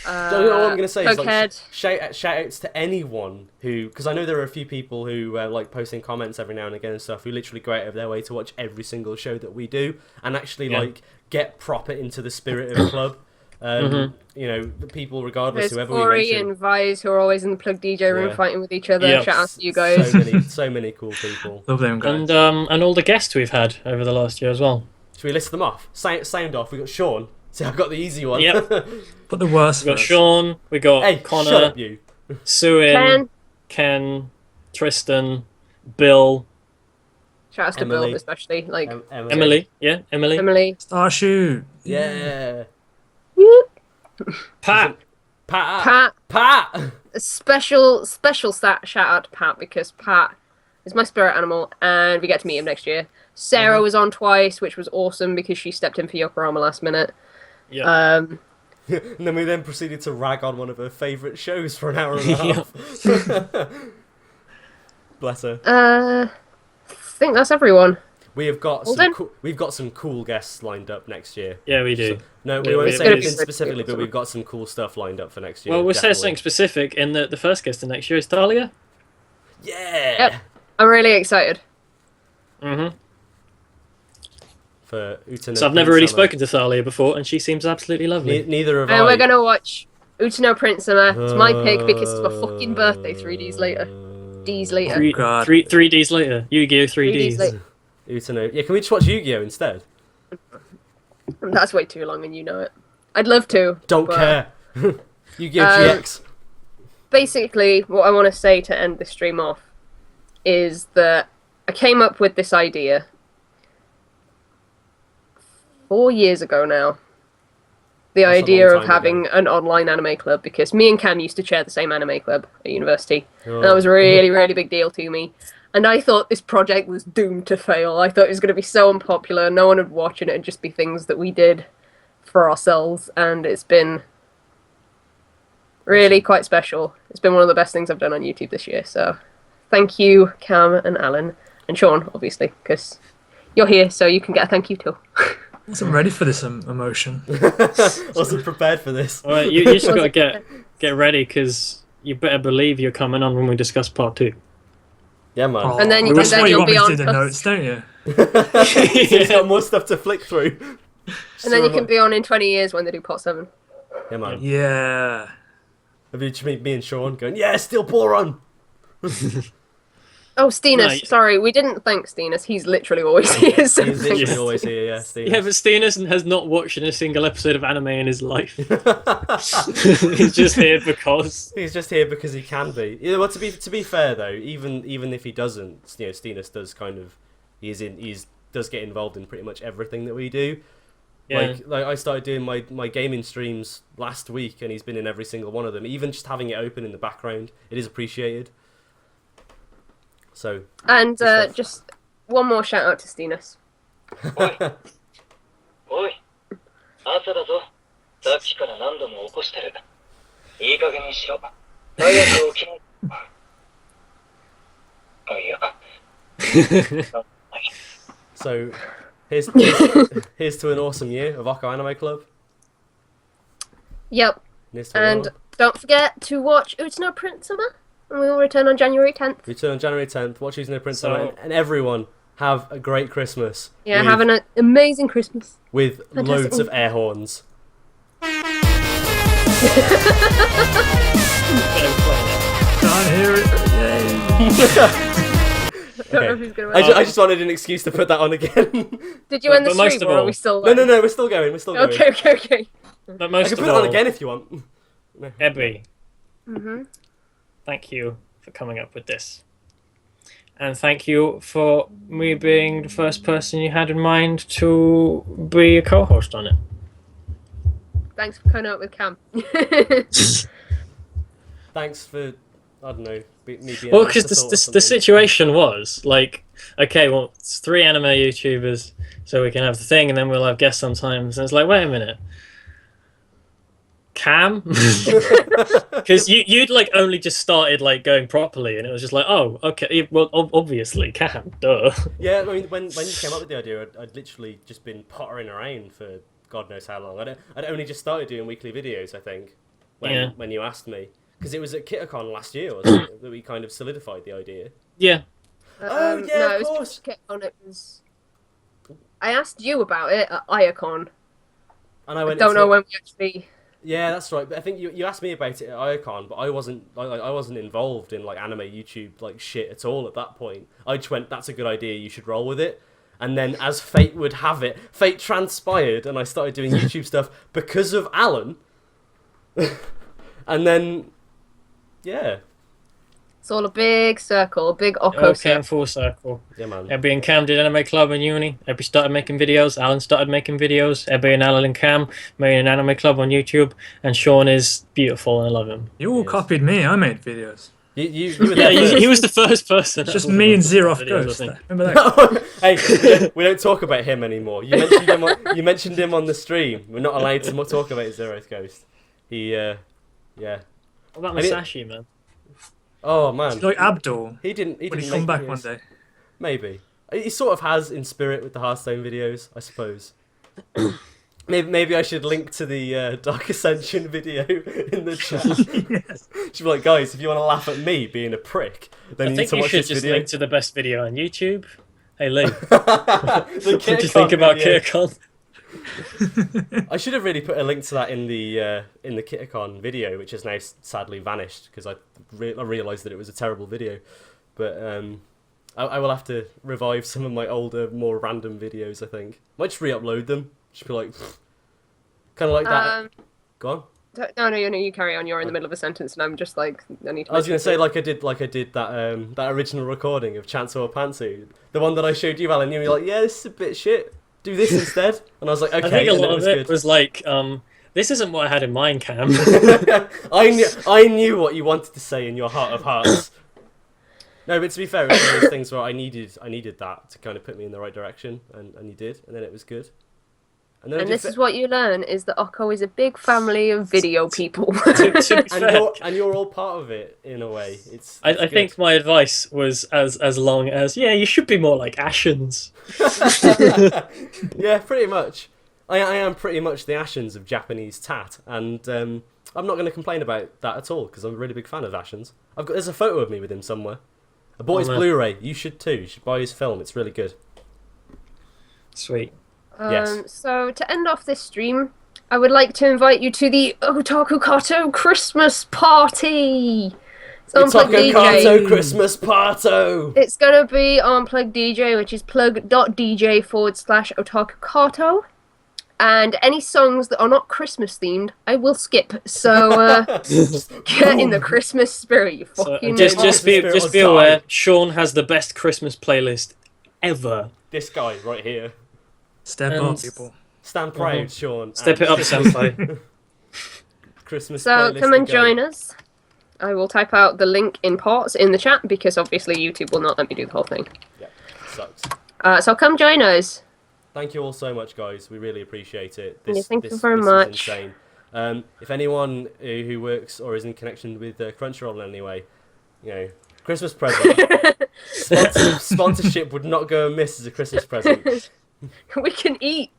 So, all I'm going to say is like,
Cokehead.
shout outs to anyone who, because I know there are a few people who like posting comments every now and again and stuff, who literally go out of their way to watch every single show that we do and actually like get proper into the spirit of the club. You know, the people, regardless,
There's
whoever
Corey
we mention.
and Vise who are always in the Plug DJ room fighting with each other. Shout out to you guys.
So many cool people.
Love them guys.
And all the guests we've had over the last year as well.
Should we list them off? Sound off. We got Sean. See, I've got the easy one.
Yep.
But the worst.
We got Sean. We got
Hey,
Connor.
shut up, you.
Suin. Ken. Tristan. Bill.
Shout out to
Emily.
Bill, especially. Like
Emily. Yeah, Emily.
Emily.
Starshoot.
Yeah.
Pat.
Pat. A special shout out to Pat because Pat is my spirit animal and we get to meet him next year. Sarah was on twice, which was awesome because she stepped in for Yokorama last minute.
Yeah.
And then we proceeded to rag on one of her favourite shows for an hour and a half. Bless her.
I think that's everyone.
We have got we've got some cool guests lined up next year.
Yeah, we do.
So, no, we
Yeah,
won't
we
say
do.
anything specifically, but we've got some cool stuff lined up for next year.
Well, we'll say
definitely.
something specific in the first guest of next year is Thalia.
Yeah.
Yep. I'm really excited.
Mm-hmm.
For Utano
So I've never really
Prince Summer.
spoken to Thalia before, and she seems absolutely lovely.
Neither have
And
I.
we're going to watch Utano Prince Summer. It's my pick because it's my fucking birthday 3 days later. D's later.
Three Ds later. Yu-Gi-Oh! 3
3 days
Ds.
later.
Utano. Yeah, can we just watch Yu-Gi-Oh instead?
That's way too long and you know it. I'd love to.
Don't
but
care. Yu-Gi-Oh GX.
Basically, what I want to say to end the stream off is that I came up with this idea 4 years ago now. The
That's a
idea
long
of
time
having
ago.
an online anime club, because me and Cam used to chair the same anime club at university.
Oh.
And that was a really, really big deal to me. And I thought this project was doomed to fail. I thought it was going to be so unpopular, no one would watch it, it'd just be things that we did for ourselves. And it's been really quite special. It's been one of the best things I've done on YouTube this year. So thank you, Cam and Alan, and Sean, obviously, because you're here, so you can get a thank you too.
I wasn't ready for this emotion.
Wasn't prepared for this.
All right, you just got to get ready because you better believe you're coming on when we discuss part 2.
Yeah, man.
Oh,
And then
that's why you
you'll
want me
be
to
on
do the
plus-
notes, don't you?
He's got more stuff to flick through.
And then you can be on in 20 years when they do part 7.
Yeah, man.
Yeah.
Have you just me and Sean going, yeah, still Boron.
Oh, Steenus.
No,
Sorry, we didn't thank Steenus. He's literally always here. So
He's literally
thanks.
always here, yeah, Steve.
Yeah, but Steenus has not watched a single episode of anime in his life. He's just here because.
He's just here because he can be. Yeah, well, to be fair though, even if he doesn't, you know, Steenus does kind of does get involved in pretty much everything that we do.
Yeah.
Like I started doing my gaming streams last week, and he's been in every single one of them. Even just having it open in the background, it is appreciated. So.
And
Good stuff.
just one more shout out to Steenus.
おい、朝だぞ。さっきから何度も起こしてる。いい加減にしろ。早く起きろ。あ、いや。
So, here's to an awesome year of OKKO Anime Club.
Yep.
Here's to
And
another.
Don't forget to watch Utano Prince Summer, and we will return on January 10th.
Return on January 10th. Watch Who's No Prince
So-
Summer, and everyone have a great Christmas.
Yeah,
with,
have an amazing Christmas.
with
Fantastic.
loads of air horns.
Can't hear it. Yay.
Don't know
Okay.
if he's gonna
I just wanted an excuse to put that on again.
Did you end the
But most
stream,
of
or are
all-
we still
No,
live?
we're still going. We're still going.
Okay.
But
I
most
can
of
put it on
all,
again if you want.
Ebby,
Mm-hmm.
thank you for coming up with this. And thank you for me being the first person you had in mind to be a co-host on it.
Thanks for coming up with Cam.
Thanks for, I don't know, me being.
Well,
an
because
afterthought or
the
something.
situation was like, okay, well, it's 3 anime YouTubers, so we can have the thing, and then we'll have guests sometimes. And it's like, wait a minute, Cam, because you'd like only just started like going properly, and it was just like, oh, okay, well, obviously Cam, duh.
Yeah, I mean, when you came up with the idea, I'd literally just been pottering around for God knows how long. I'd only just started doing weekly videos, I think, when you asked me. Because it was at KitterCon last year, wasn't it, that we kind of solidified the idea.
Yeah,
Oh, yeah,
no,
of
it was
course.
just on. It was. I asked you about it at IACON.
And
I
went
don't
into
know
it-
when we actually.
Yeah, that's right. But I think you asked me about it at IACON, but I wasn't I wasn't involved in like anime YouTube like shit at all at that point. I just went, that's a good idea, you should roll with it. And then as fate would have it, fate transpired and I started doing YouTube stuff because of Alan. And then yeah.
It's all a big circle, a big
it all
OKKO
came
circle.
full circle.
Yeah, man.
Ebby and Cam did anime club in uni. Ebby started making videos. Alan started making videos. Ebby and Alan and Cam made an anime club on YouTube. And Sean is beautiful and I love him.
You all
Yes.
copied me. I made videos.
You were
Yeah,
there first.
he was the first person.
It's just
that
me and
videos,
Zeroth
I
Ghost.
think.
Remember that?
Hey, we don't talk about him anymore. You mentioned him on the stream. We're not allowed to talk about Zeroth Ghost. He yeah.
What about
I didn't-
Masashi, man?
Oh man.
Like Abdul.
He didn't
When he
make
come back one
videos.
day.
Maybe. He sort of has in spirit with the Hearthstone videos, I suppose. Maybe I should link to the Dark Ascension video in the chat.
Yes.
Should be like, guys, if you want to laugh at me being a prick, then
I
you need
think
to
you
watch
should
this
just
video.
link to the best video on YouTube. Hey Lee,
The
what do you
KitterCon
think about
video.
KitterCon?
I should have really put a link to that in the KitterCon video, which has now sadly vanished because I realised that it was a terrible video. But I will have to revive some of my older, more random videos. I think might just re-upload them. Just be like, kind of like that. Go on.
No, you carry on. You're in the middle of a sentence, and I'm just like, I need to.
I was
going
gonna say like I did that that original recording of Chancellor Pantsu, the one that I showed you, Alan. You were like, yeah, this is a bit shit. Do this instead. And I was like, okay.
I think a
and
lot
was
of it
good.
was like, this isn't what I had in mind, Cam.
I knew what you wanted to say in your heart of hearts. No, but to be fair, it was one of those things where I needed that to kind of put me in the right direction, and you did, and then it was good. And then I
And
did
this is what you learn: is that OKKO is a big family of video people.
to be
and
fair,
you're all part of it in a way. It's
I
good.
think my advice was as long as, yeah, you should be more like Ashens.
Yeah, pretty much. I am pretty much the Ashens of Japanese tat, and I'm not going to complain about that at all because I'm a really big fan of Ashens. There's a photo of me with him somewhere. I bought his
man.
Blu-ray. You should too. You should buy his film. It's really good.
Sweet.
Yes.
So to end off this stream, I would like to invite you to the OKKO Christmas party. It's on Plug
Otaku
DJ.
Kato Christmas Parto.
It's gonna be on Plug DJ, which is plug.dj/OtakuKato. And any songs that are not Christmas themed, I will skip. So get in the Christmas spirit, you
So,
fucking.
just be
Spirit
be
will
aware,
die.
Sean has the best Christmas playlist ever.
This guy right here.
Step
And-
up, people.
Stand proud, Sean.
Step
and
it up, senpai.
Christmas
So
playlist
come and
to go.
join us. I will type out the link in parts in the chat because obviously YouTube will not let me do the whole thing.
Yeah, sucks.
So come join us.
Thank you all so much, guys. We really appreciate it.
Yeah, thank you very
this
much.
Is insane. If anyone who works or is in connection with Crunchyroll in any way, Christmas present. Sponsorship would not go amiss as a Christmas present.
We can eat.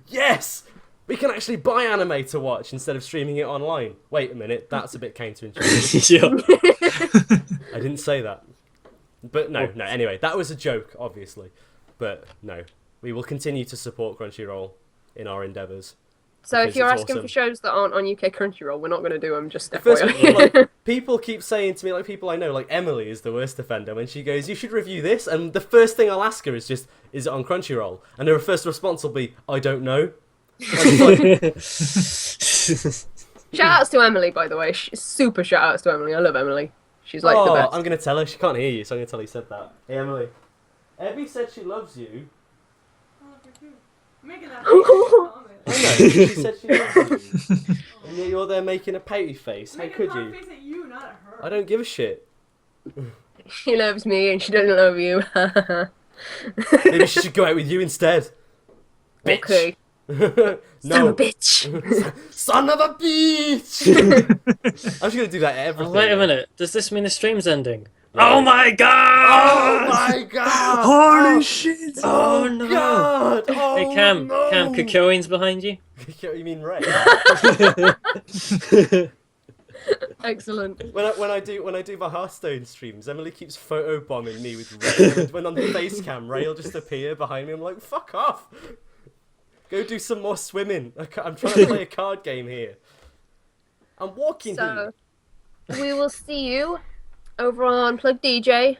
Yes, we can actually buy anime to watch instead of streaming it online. Wait a minute, that's a bit counterintuitive.
Yeah.
I didn't say that. But no, anyway, that was a joke, obviously. But no, we will continue to support Crunchyroll in our endeavours.
So if
Because
you're
it's
asking
awesome.
for shows that aren't on UK Crunchyroll, we're not going to do them, just
First,
FYI.
like, people keep saying to me, like people I know, like Emily is the worst offender when she goes, you should review this, and the first thing I'll ask her is just, is it on Crunchyroll? And her first response will be, I don't know. And it's like,
Shout outs to Emily, by the way. Super shout outs to Emily. I love Emily. She's like the best.
I'm going to tell her, she can't hear you, so I'm going to tell her you said that. Hey Emily, Abby said she loves you.
Making that
I know, she said she loves you. And yet you're there making a pouty face. How could you?
face at you, not at her.
I don't give a shit.
She loves me and she doesn't love you.
Maybe she should go out with you instead. Bitch.
Okay. Son of
No.
a bitch.
Son of a bitch! I'm just going to do that every
Oh, wait a minute. Does this mean the stream's ending?
Yeah.
Oh my
Oh
god!
my god!
Holy shit!
Oh,
no.
god! Oh,
Hey Cam,
no.
Cam Kukoin's behind you.
You mean Ray?
Excellent.
when I do my Hearthstone streams, Emily keeps photobombing me with Ray. When on the face cam, Ray will just appear behind me. I'm like, fuck off! Go do some more swimming. I'm trying to play a card game here. I'm walking here.
So, we will see you over on Plug DJ.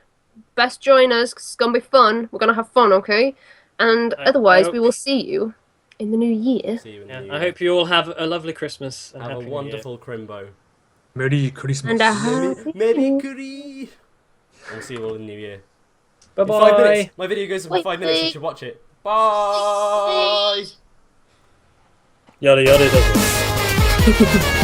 Best join us, 'cause it's going to be fun. We're going to have fun, okay? And
I
otherwise,
hope-
we will see you in the new year.
See you in the
Yeah,
new
I
year.
hope you all have a lovely Christmas and
Have a
happy New Year.
wonderful Crimbo.
Merry Christmas.
And a happy
Merry Christmas. We'll see you all in the new year.
Bye
In 5
bye.
minutes. My video goes up in
Wait,
5 minutes. You
wait.
should watch it. Bye.
Yada yada.